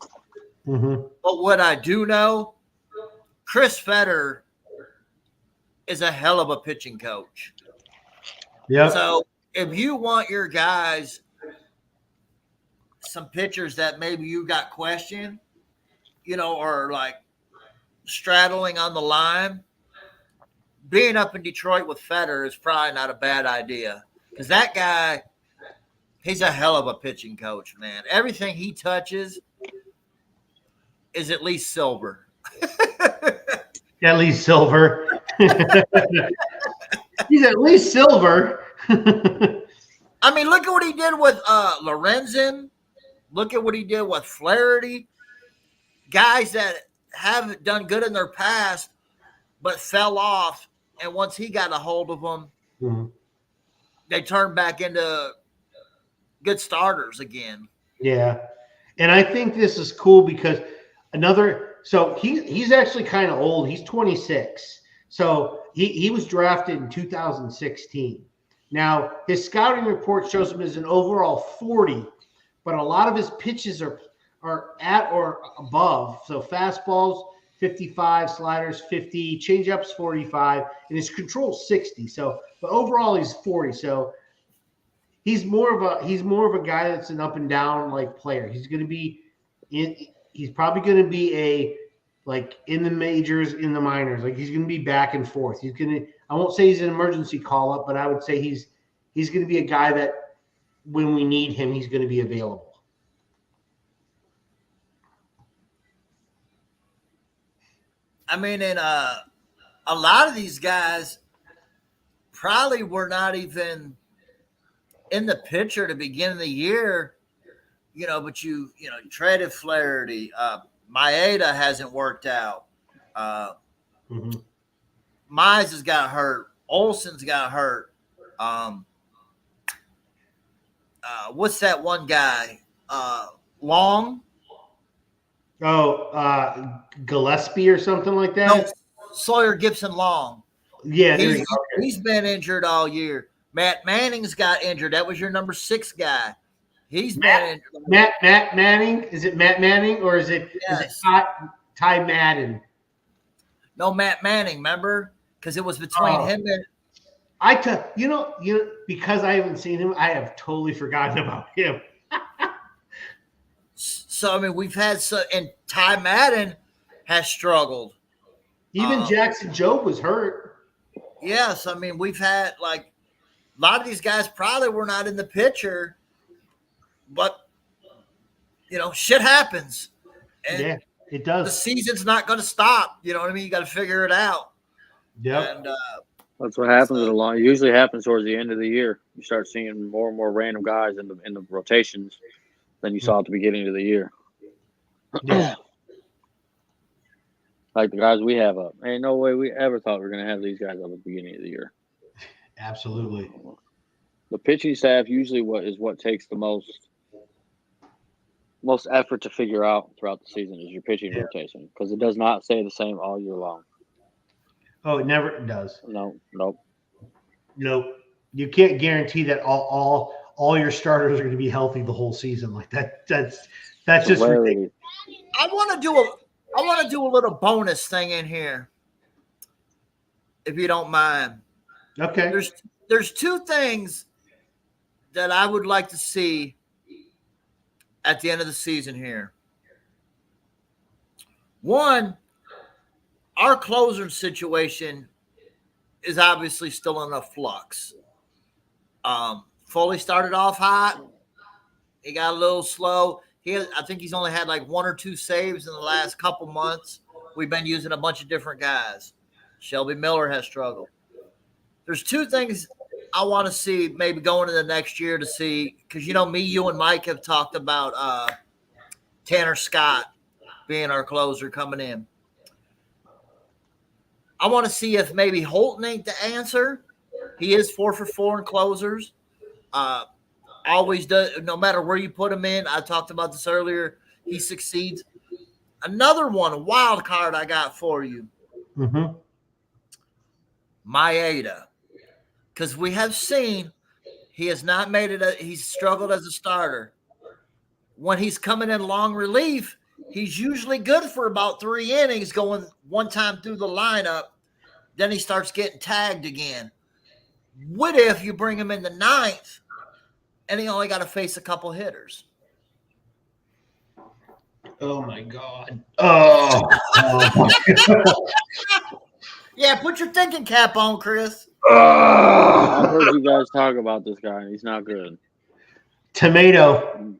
[SPEAKER 1] Mm-hmm.
[SPEAKER 2] But what I do know, Chris Fetter is a hell of a pitching coach.
[SPEAKER 1] Yeah.
[SPEAKER 2] So if you want your guys, some pitchers that maybe you got questioned, or like straddling on the line, being up in Detroit with Fetter is probably not a bad idea, because that guy, he's a hell of a pitching coach, man. Everything he touches is at least silver.
[SPEAKER 1] At least silver. He's at least silver.
[SPEAKER 2] I mean, look at what he did with Lorenzen. Look at what he did with Flaherty. Guys that haven't done good in their past, but fell off. And once he got a hold of them, they turned back into good starters again.
[SPEAKER 1] Yeah. And I think this is cool because so he's actually kind of old. He's 26. So he was drafted in 2016. Now, his scouting report shows him as an overall 40, but a lot of his pitches are at or above. So fastballs, 55, sliders, 50, changeups, 45, and his control 60. So, but overall he's 40. So he's more of a guy that's an up and down like player. He's going to be he's probably going to be in the majors, in the minors. Like he's going to be back and forth. I won't say he's an emergency call up, but I would say he's going to be a guy that when we need him, he's going to be available.
[SPEAKER 2] I mean, and a lot of these guys probably were not even in the picture to begin of the year, but you traded Flaherty. Maeda hasn't worked out. Mize has got hurt. Olsen's got hurt. What's that one guy? Long?
[SPEAKER 1] Gillespie or something like that?
[SPEAKER 2] No, Sawyer Gibson Long.
[SPEAKER 1] Yeah,
[SPEAKER 2] he's been injured all year. Matt Manning's got injured. That was your number 6 guy. He's been injured.
[SPEAKER 1] Matt Manning? Is it Matt Manning or is it Ty Madden?
[SPEAKER 2] No, Matt Manning, remember? Because it was between him and because I haven't seen him, I have totally forgotten about him. So I mean, we've had and Ty Madden has struggled.
[SPEAKER 1] Even Jackson Jobe was hurt.
[SPEAKER 2] Yes, I mean we've had a lot of these guys probably were not in the picture, but shit happens. And
[SPEAKER 1] yeah, it does.
[SPEAKER 2] The season's not going to stop. You know what I mean? You got to figure it out.
[SPEAKER 1] Yeah,
[SPEAKER 2] and
[SPEAKER 3] that's what happens It usually happens towards the end of the year. You start seeing more and more random guys in the rotations than you saw at the beginning of the year.
[SPEAKER 1] Yeah.
[SPEAKER 3] Like the guys we have up. Ain't no way we ever thought we were going to have these guys up at the beginning of the year.
[SPEAKER 1] Absolutely.
[SPEAKER 3] The pitching staff usually what takes the most effort to figure out throughout the season is your pitching rotation, because it does not stay the same all year long.
[SPEAKER 1] Oh, it never does.
[SPEAKER 3] Nope.
[SPEAKER 1] You can't guarantee that all your starters are going to be healthy the whole season. Like that. That's just ridiculous.
[SPEAKER 2] I want to do a little bonus thing in here, if you don't mind.
[SPEAKER 1] Okay.
[SPEAKER 2] There's 2 things that I would like to see at the end of the season here. One, our closer situation is obviously still in a flux. Foley started off hot. He got a little slow. I think he's only had 1 or 2 saves in the last couple months. We've been using a bunch of different guys. Shelby Miller has struggled. There's 2 things I want to see maybe going into the next year to see, because me, you, and Mike have talked about Tanner Scott being our closer coming in. I want to see if maybe Holton ain't the answer. He is 4 for 4 in closers. Always does, no matter where you put him in. I talked about this earlier. He succeeds. Another one, a wild card I got for you. Maeda. Because we have seen he has not made it. He's struggled as a starter. When he's coming in long relief, he's usually good for about 3 innings going one time through the lineup. Then he starts getting tagged again. What if you bring him in the 9th and he only got to face a couple hitters?
[SPEAKER 1] Oh, my God. Oh.
[SPEAKER 2] Yeah, put your thinking cap on, Chris.
[SPEAKER 3] I've heard you guys talk about this guy, and he's not good.
[SPEAKER 1] Tomato.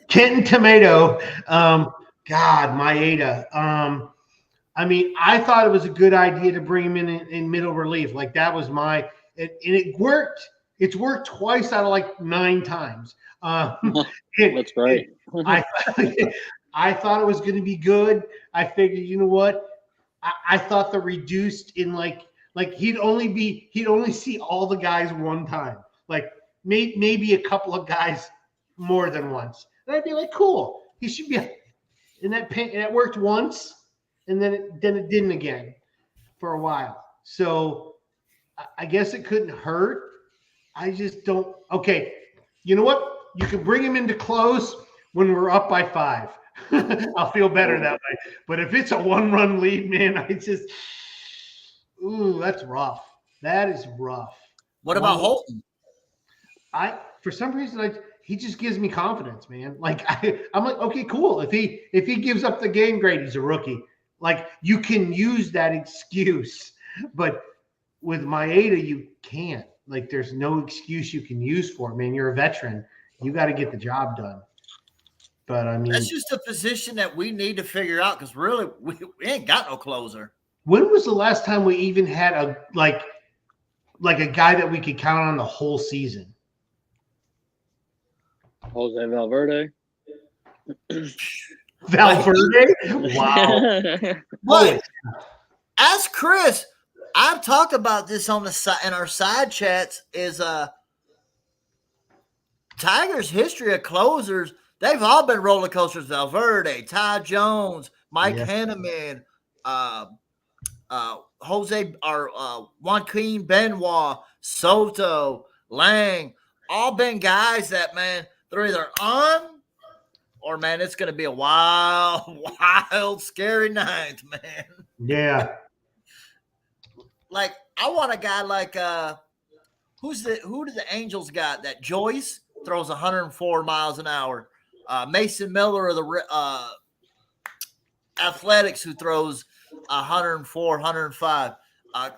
[SPEAKER 1] Kenton Tomato. God, Maeda. I mean, I thought it was a good idea to bring him in middle relief. Like that was and it worked. It's worked twice out of like 9 times.
[SPEAKER 3] That's great.
[SPEAKER 1] I thought it was going to be good. I figured, you know what? I thought the reduced in like he'd only see all the guys one time. Like maybe a couple of guys more than once. And I'd be like, cool. He should be. And that worked once. And then it didn't again for a while. So I guess it couldn't hurt. I just don't. Okay, you know what? You can bring him into close when we're up by 5. I'll feel better that way. But if it's a 1-run lead, man, that's rough. That is rough.
[SPEAKER 2] What about Holton?
[SPEAKER 1] For some reason, he just gives me confidence, man. Like I'm like, okay, cool. If he gives up the game, great. He's a rookie. Like you can use that excuse, but with Maeda, you can't. Like there's no excuse you can use for it, man. You're a veteran. You got to get the job done. But I mean,
[SPEAKER 2] that's just a position that we need to figure out because really we ain't got no closer.
[SPEAKER 1] When was the last time we even had a like a guy that we could count on the whole season?
[SPEAKER 3] Jose Valverde.
[SPEAKER 1] Valverde? Wow.
[SPEAKER 2] But ask Chris. I've talked about this on the side in our side chats. Is Tigers' history of closers? They've all been roller coasters. Valverde, Ty Jones, Mike Henneman, Jose or Joaquin Benoit, Soto, Lang, all been guys that, man, they're either on or, man, it's going to be a wild, scary night, man.
[SPEAKER 1] Yeah.
[SPEAKER 2] Like, I want a guy like who do the Angels got? That Joyce throws 104 miles an hour. Mason Miller of the Athletics who throws 104, 105.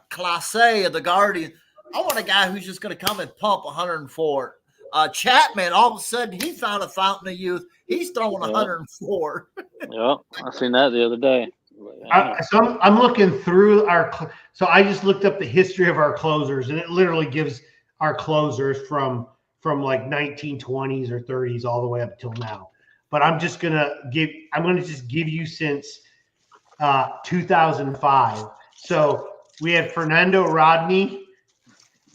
[SPEAKER 2] Clase of the Guardian. I want a guy who's just going to come and pump 104. Chapman, all of a sudden, he found a fountain of youth. He's throwing 104.
[SPEAKER 3] Yeah, I seen that the other day.
[SPEAKER 1] So I'm looking through so I just looked up the history of our closers, and it literally gives our closers from like 1920s or 30s all the way up till now. But I'm going to just give you since 2005. So we had Fernando Rodney.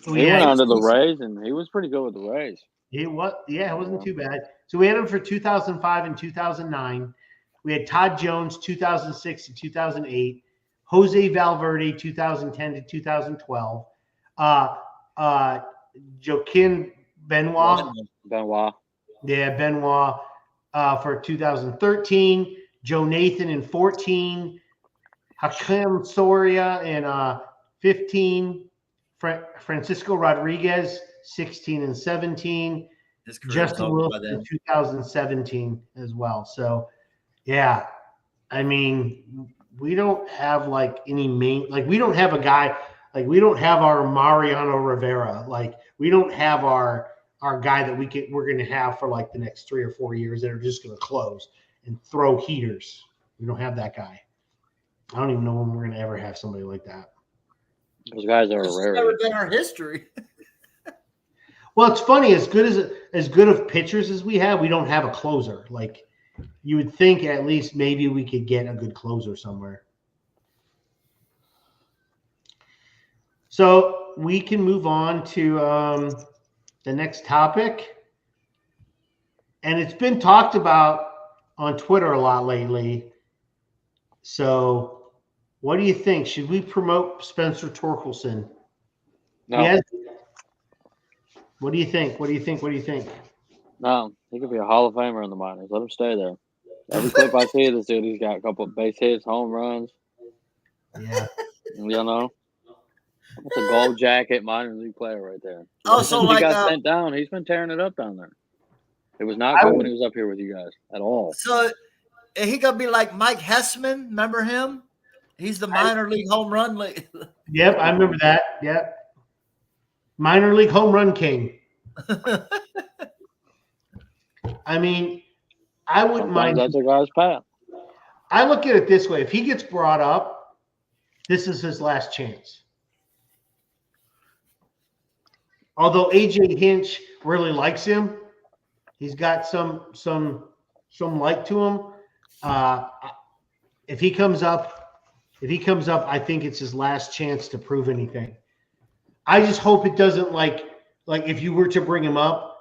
[SPEAKER 3] He went on to the Rays, and he was pretty good with the Rays.
[SPEAKER 1] It wasn't too bad. So we had him for 2005 and 2009. We had Todd Jones, 2006 to 2008. Jose Valverde, 2010 to 2012. Joaquin Benoit. Yeah, Benoit for 2013. Joe Nathan in 14. Hakim Soria in 15. Francisco Rodriguez, 16 and 17. Justin Wilson in 2017 as well. So, yeah, I mean, we don't have like any we don't have a guy, like we don't have our Mariano Rivera. Like we don't have our guy that we're going to have for like the next 3 or 4 years that are just going to close and throw heaters. We don't have that guy. I don't even know when we're going to ever have somebody like that.
[SPEAKER 3] Those guys are rare.
[SPEAKER 2] Never been our history.
[SPEAKER 1] Well, it's funny. As good of pitchers as we have, we don't have a closer. Like you would think, at least maybe we could get a good closer somewhere. So we can move on to the next topic, and it's been talked about on Twitter a lot lately. So. What do you think? Should we promote Spencer Torkelson?
[SPEAKER 3] No.
[SPEAKER 1] Yes. What do you think?
[SPEAKER 3] No, he could be a Hall of Famer in the minors. Let him stay there. Every clip I see of this dude, he's got a couple of base hits, home runs.
[SPEAKER 1] Yeah.
[SPEAKER 3] You know? That's a gold jacket minor league player right there.
[SPEAKER 2] Oh, so
[SPEAKER 3] he got sent down. He's been tearing it up down there. It was not good when he was up here with you guys at all.
[SPEAKER 2] So he gonna be like Mike Rxbbin. Remember him? He's the minor league home run league.
[SPEAKER 1] Yep, I remember that. Yep. Minor league home run king. I mean, I wouldn't mind.
[SPEAKER 3] That's a guy's path.
[SPEAKER 1] I look at it this way. If he gets brought up, this is his last chance. Although AJ Hinch really likes him, he's got some like to him. If he comes up, I think it's his last chance to prove anything. I just hope it doesn't like if you were to bring him up,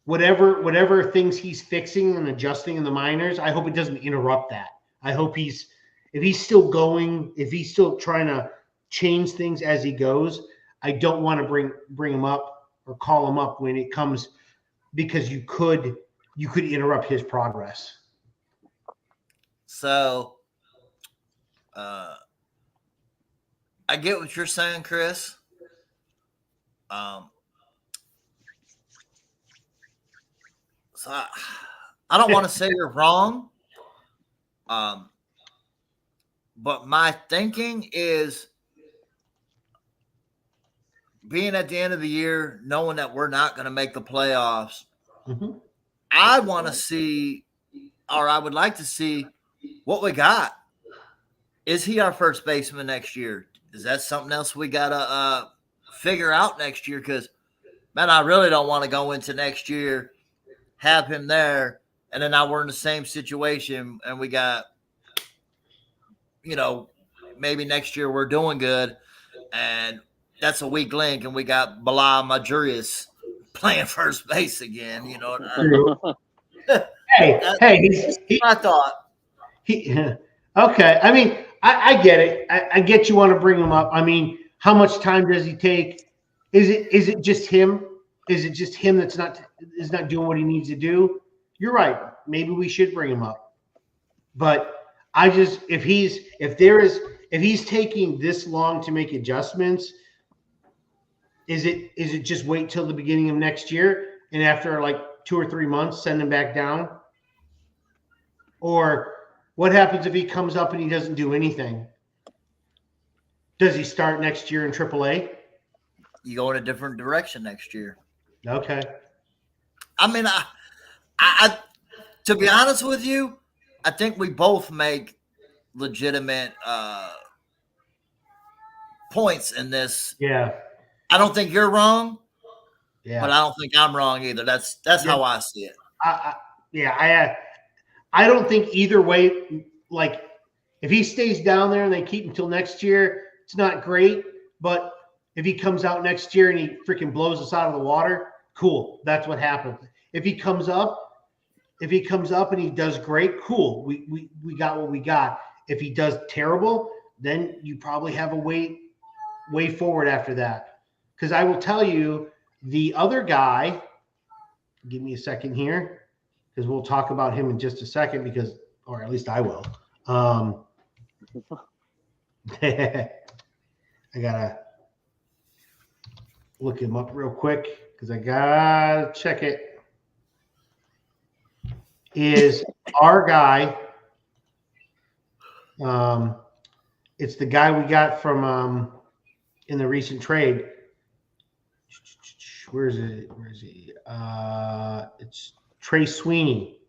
[SPEAKER 1] whatever things he's fixing and adjusting in the minors, I hope it doesn't interrupt that. I hope if he's still going, if he's still trying to change things as he goes, I don't want to bring him up or call him up when it comes, because you could interrupt his progress.
[SPEAKER 2] So I get what you're saying, Chris. So I don't want to say you're wrong. But my thinking is, being at the end of the year, knowing that we're not going to make the playoffs, I want to see, or I would like to see, what we got. Is he our first baseman next year? Is that something else we got to figure out next year? Because, man, I really don't want to go into next year, have him there, and then now we're in the same situation, and we got, maybe next year we're doing good, and that's a weak link, and we got Bala Majurius playing first base again. You know what I mean?
[SPEAKER 1] Hey,
[SPEAKER 2] I thought.
[SPEAKER 1] Okay. I mean, I get it. I get you want to bring him up. I mean, how much time does he take? Is it just him? Is it just him that's not doing what he needs to do? You're right. Maybe we should bring him up. But I just, if he's taking this long to make adjustments, is it just wait till the beginning of next year, and after like 2 or 3 months send him back down? Or what happens if he comes up and he doesn't do anything? Does he start next year in AAA?
[SPEAKER 2] You go in a different direction next year.
[SPEAKER 1] Okay.
[SPEAKER 2] I mean, I to be honest with you, I think we both make legitimate points in this.
[SPEAKER 1] Yeah.
[SPEAKER 2] I don't think you're wrong.
[SPEAKER 1] Yeah.
[SPEAKER 2] But I don't think I'm wrong either. That's how I see it.
[SPEAKER 1] I don't think either way. Like, if he stays down there and they keep him until next year, it's not great. But if he comes out next year and he freaking blows us out of the water, cool. That's what happens. If he comes up and he does great, cool. We got what we got. If he does terrible, then you probably have a way forward after that. Because I will tell you, the other guy, give me a second here, because we'll talk about him in just a second, or at least I will. I gotta look him up real quick because I gotta check it. Is our guy. It's the guy we got from in the recent trade. Where is it? Where is he? It's Trey Sweeney.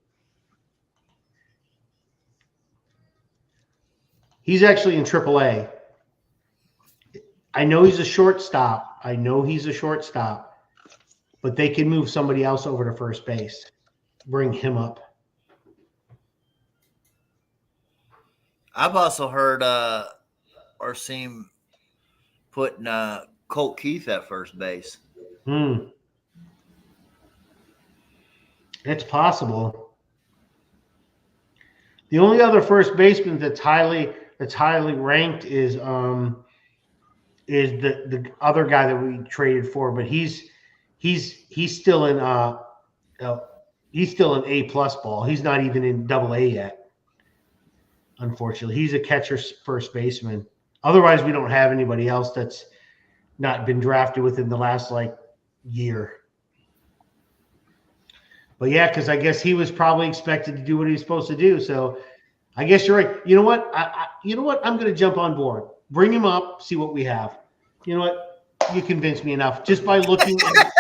[SPEAKER 1] He's actually in AAA. I know he's a shortstop. But they can move somebody else over to first base. Bring him up.
[SPEAKER 2] I've also heard or seen putting Colt Keith at first base.
[SPEAKER 1] It's possible. The only other first baseman that's highly ranked is the other guy that we traded for, but he's still in A+ ball. He's not even in AA yet. Unfortunately, he's a catcher first baseman. Otherwise, we don't have anybody else that's not been drafted within the last year. But yeah, because I guess he was probably expected to do what he was supposed to do. So I guess you're right. You know what? I'm going to jump on board. Bring him up. See what we have. You know what? You convinced me enough just by looking at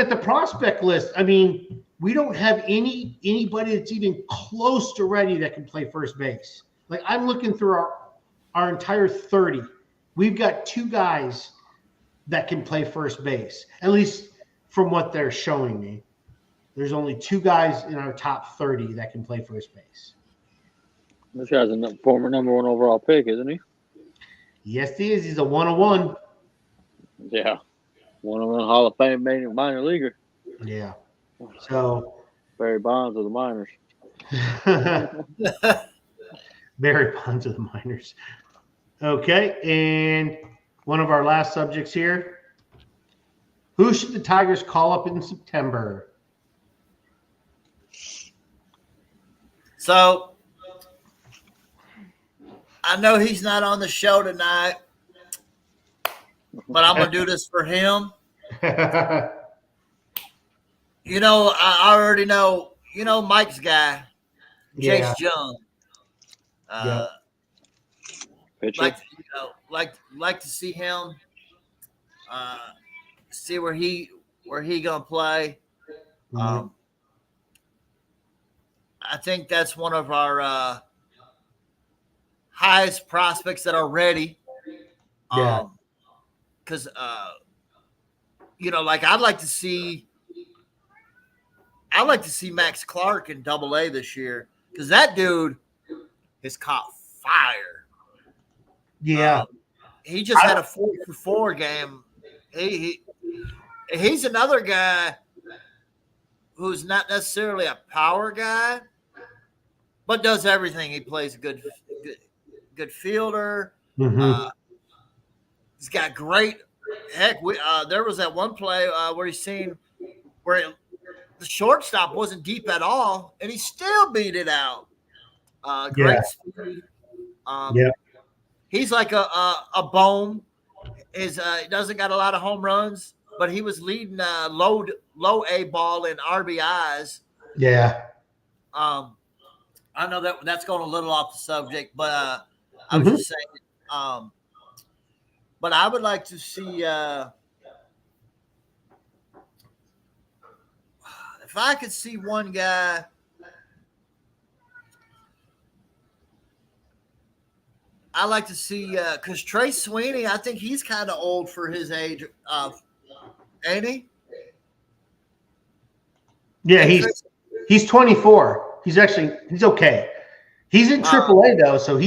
[SPEAKER 1] the prospect list. I mean, we don't have anybody that's even close to ready that can play first base. Like I'm looking through our entire 30. We've got 2 guys that can play first base, at least from what they're showing me. There's only 2 guys in our top 30 that can play first base.
[SPEAKER 3] This guy's a former number 1 overall pick, isn't he?
[SPEAKER 1] Yes, he is. He's a 101.
[SPEAKER 3] Yeah. 101 Hall of Fame minor leaguer.
[SPEAKER 1] Yeah. So
[SPEAKER 3] Barry Bonds of the minors.
[SPEAKER 1] Barry Bonds of the minors. Okay, and one of our last subjects here. Who should the Tigers call up in September?
[SPEAKER 2] So I know he's not on the show tonight, but I'm going to do this for him. You know, I already know, Mike's guy, Chase Young. Like to see him, see where he gonna play.
[SPEAKER 1] Mm-hmm.
[SPEAKER 2] I think that's one of our highest prospects that are ready.
[SPEAKER 1] Yeah.
[SPEAKER 2] Because I'd like to see Max Clark in Double-A this year because that dude has caught fire.
[SPEAKER 1] Yeah.
[SPEAKER 2] He just had a 4-for-4 game. He's another guy who's not necessarily a power guy, but does everything. He plays good fielder.
[SPEAKER 1] Mm-hmm.
[SPEAKER 2] He's got great. Heck, there was that one play where the shortstop wasn't deep at all, and he still beat it out. Great speed. He's like a Bone. He doesn't got a lot of home runs, but he was leading low A ball in RBIs.
[SPEAKER 1] Yeah.
[SPEAKER 2] I know that's going a little off the subject, but I was just saying. But I would like to see if I could see one guy. I like to see because Trey Sweeney, I think he's kind of old for his age, ain't he?
[SPEAKER 1] Yeah, he's 24. He's okay. He's in AAA though, so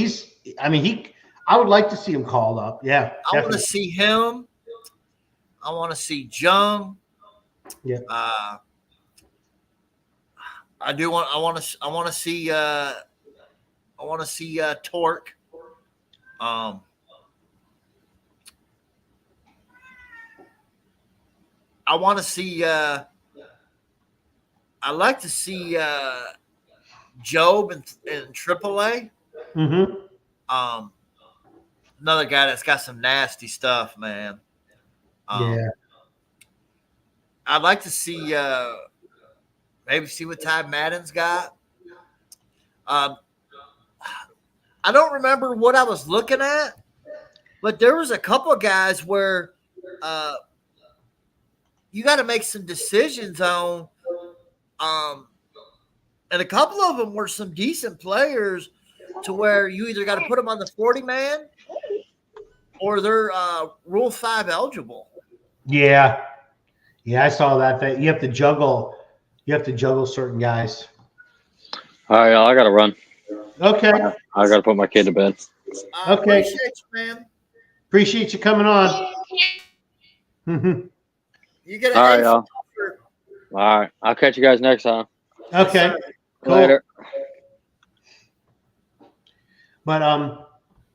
[SPEAKER 1] I would like to see him called up. Yeah,
[SPEAKER 2] I want to see him. I want to see Jung.
[SPEAKER 1] Yeah.
[SPEAKER 2] I want to see Torque. I want to see. I like to see Job in AAA.
[SPEAKER 1] Mm-hmm.
[SPEAKER 2] Another guy that's got some nasty stuff, man.
[SPEAKER 1] Yeah.
[SPEAKER 2] I'd like to see maybe see what Ty Madden's got. I don't remember what I was looking at, but there was a couple of guys where you got to make some decisions on, and a couple of them were some decent players to where you either got to put them on the 40-man or they're Rule 5 eligible.
[SPEAKER 1] Yeah. Yeah, I saw that you have to juggle. You have to juggle certain guys.
[SPEAKER 3] All right, I got to run.
[SPEAKER 1] Okay.
[SPEAKER 3] I got to put my kid to bed.
[SPEAKER 1] Okay.
[SPEAKER 2] Appreciate you, man.
[SPEAKER 1] Appreciate you coming on.
[SPEAKER 2] You get
[SPEAKER 3] All right, y'all. All right. I'll catch you guys next time.
[SPEAKER 1] Okay. Cool.
[SPEAKER 3] Later.
[SPEAKER 1] But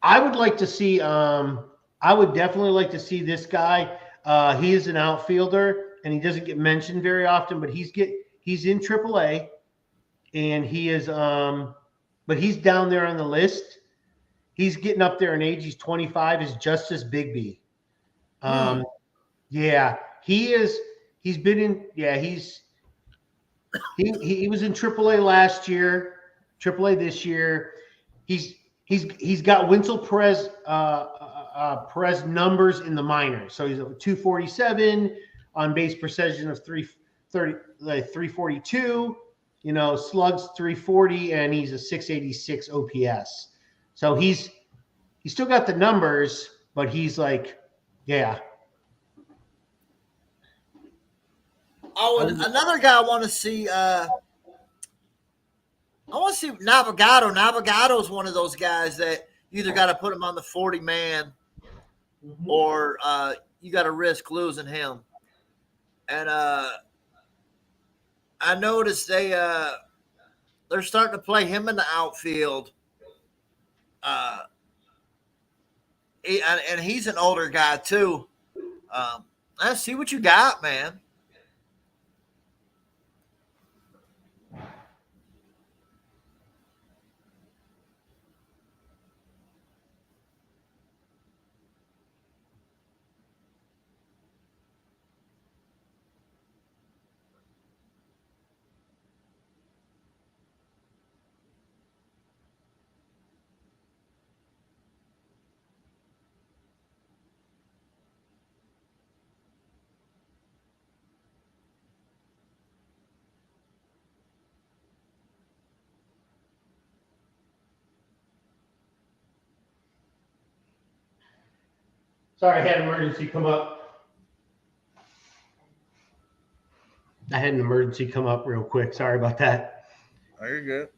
[SPEAKER 1] I would like to see I would definitely like to see this guy. He is an outfielder and he doesn't get mentioned very often, but he's in AAA and he is but he's down there on the list. He's getting up there in age. He's 25. Is Justice Bigby. Yeah, he is. He's been in. Yeah, he was in AAA last year. AAA this year. He's got Winsel Perez Perez numbers in the minors. So he's a 247 on base precision of 342. Slugs 340, and he's a 686 OPS. So he's still got the numbers, but he's like, yeah.
[SPEAKER 2] Oh, and another guy I want to see. I want to see Navigado. Navigado is one of those guys that you either got to put him on the 40-man or you got to risk losing him. And I noticed they're starting to play him in the outfield. And he's an older guy too. Let's see what you got, man.
[SPEAKER 1] Sorry, I had an emergency come up. Real quick. Sorry about that.
[SPEAKER 2] Oh, you're good.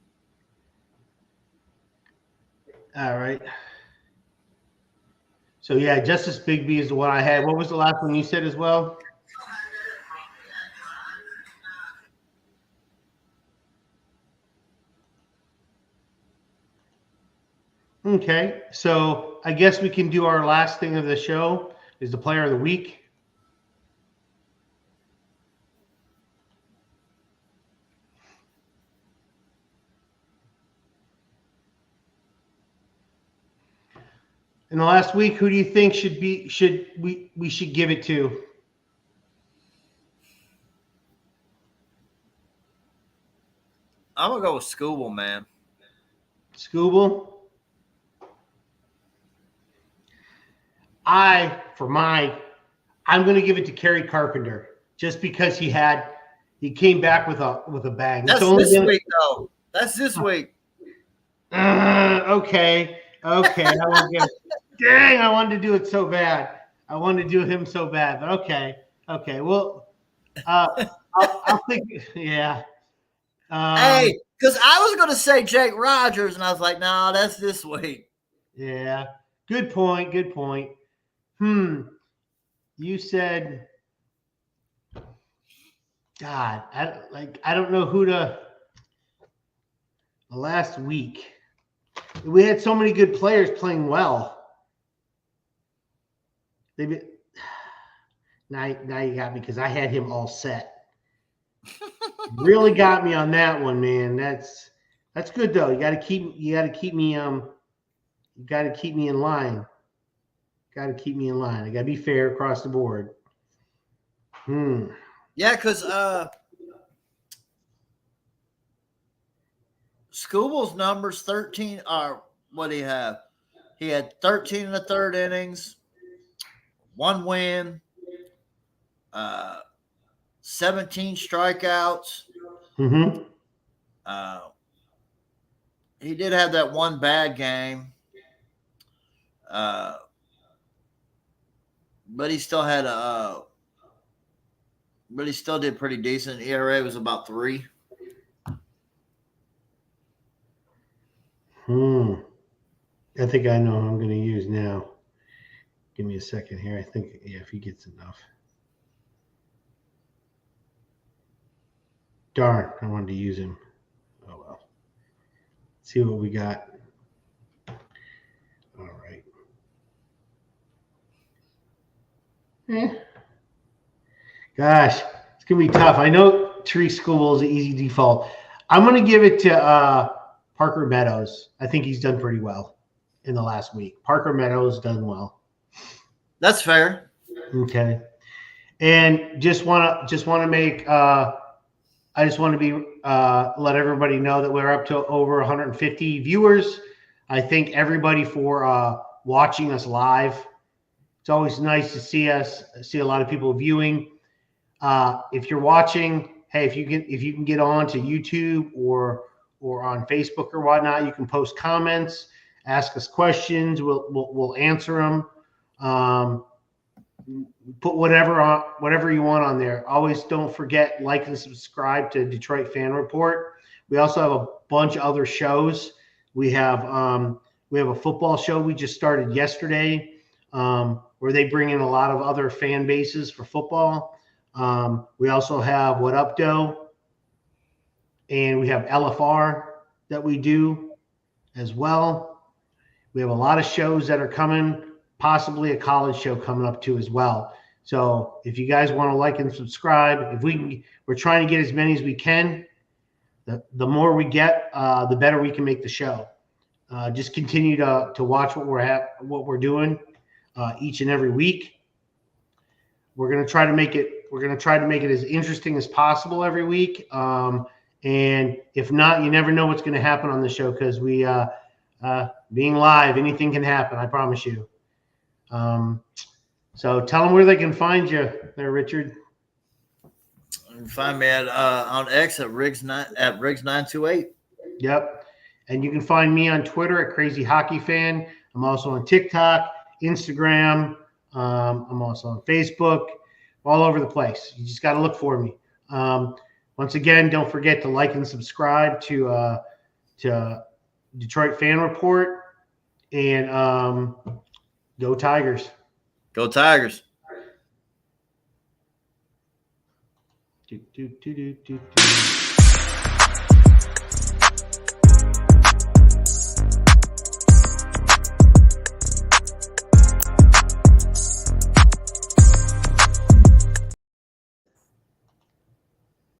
[SPEAKER 1] All right. So, yeah, Justice Bigby is the one I had. What was the last one you said as well? Okay, so I guess we can do our last thing of the show is the player of the week. In the last week, who do you think we should give it to?
[SPEAKER 2] I'm gonna go with Scooble, man.
[SPEAKER 1] Scooble? I'm going to give it to Kerry Carpenter just because he came back with a bang.
[SPEAKER 2] That's this week, though. That's this week.
[SPEAKER 1] Okay. Dang, I wanted to do it so bad. I wanted to do him so bad, but okay. Well, I'll think. Yeah.
[SPEAKER 2] Hey, because I was going to say Jake Rogers, and I was like, no, that's this week.
[SPEAKER 1] Yeah. Good point. You said, God, I don't know who to. Last week, we had so many good players playing well. Now you got me because I had him all set. Really got me on that one, man. That's good though. You got to keep me. You got to keep me in line. I got to be fair across the board.
[SPEAKER 2] Yeah, because Scooble's numbers 13 are what do you have? He had 13 in the third innings, 1 win, 17 strikeouts.
[SPEAKER 1] Mm-hmm.
[SPEAKER 2] He did have that one bad game. But he still had but he still did pretty decent. ERA was about 3.
[SPEAKER 1] I think I know who I'm going to use now. Give me a second here. I think, if he gets enough. Darn, I wanted to use him. Oh, well. Let's see what we got. All right. Gosh, it's going to be tough. I know Tariq Scooble is an easy default. I'm going to give it to Parker Meadows. I think he's done pretty well in the last week. Parker Meadows done well.
[SPEAKER 2] That's fair.
[SPEAKER 1] Okay. And just want to make I just want to be let everybody know that we're up to over 150 viewers. I thank everybody for watching us live. It's always nice to see a lot of people viewing. If you're watching, hey, if you can get on to YouTube or on Facebook or whatnot, you can post comments, ask us questions. We'll answer them. Put whatever you want on there. Always don't forget, like and subscribe to Detroit Fan Report. We also have a bunch of other shows. We have a football show we just started yesterday, where they bring in a lot of other fan bases for football. We also have What Up Doe, and we have LFR that we do as well. We have a lot of shows that are coming, possibly a college show coming up too as well. So if you guys want to like and subscribe, we're trying to get as many as we can. The more we get, the better we can make the show. Just continue to watch what we're doing each and every week. We're going to try to make it as interesting as possible every week. And if not, you never know what's going to happen on the show, because we being live, anything can happen. I promise you. So tell them where they can find you there, Richard.
[SPEAKER 2] You can find me on X at Riggs928.
[SPEAKER 1] Yep. And you can find me on Twitter at Crazy Hockey Fan. I'm also on TikTok, Instagram. I'm also on Facebook, all over the place. You just got to look for me. Once again, don't forget to like and subscribe to Detroit Fan Report, and go Tigers.
[SPEAKER 2] Go Tigers.
[SPEAKER 1] Do, do, do, do, do, do.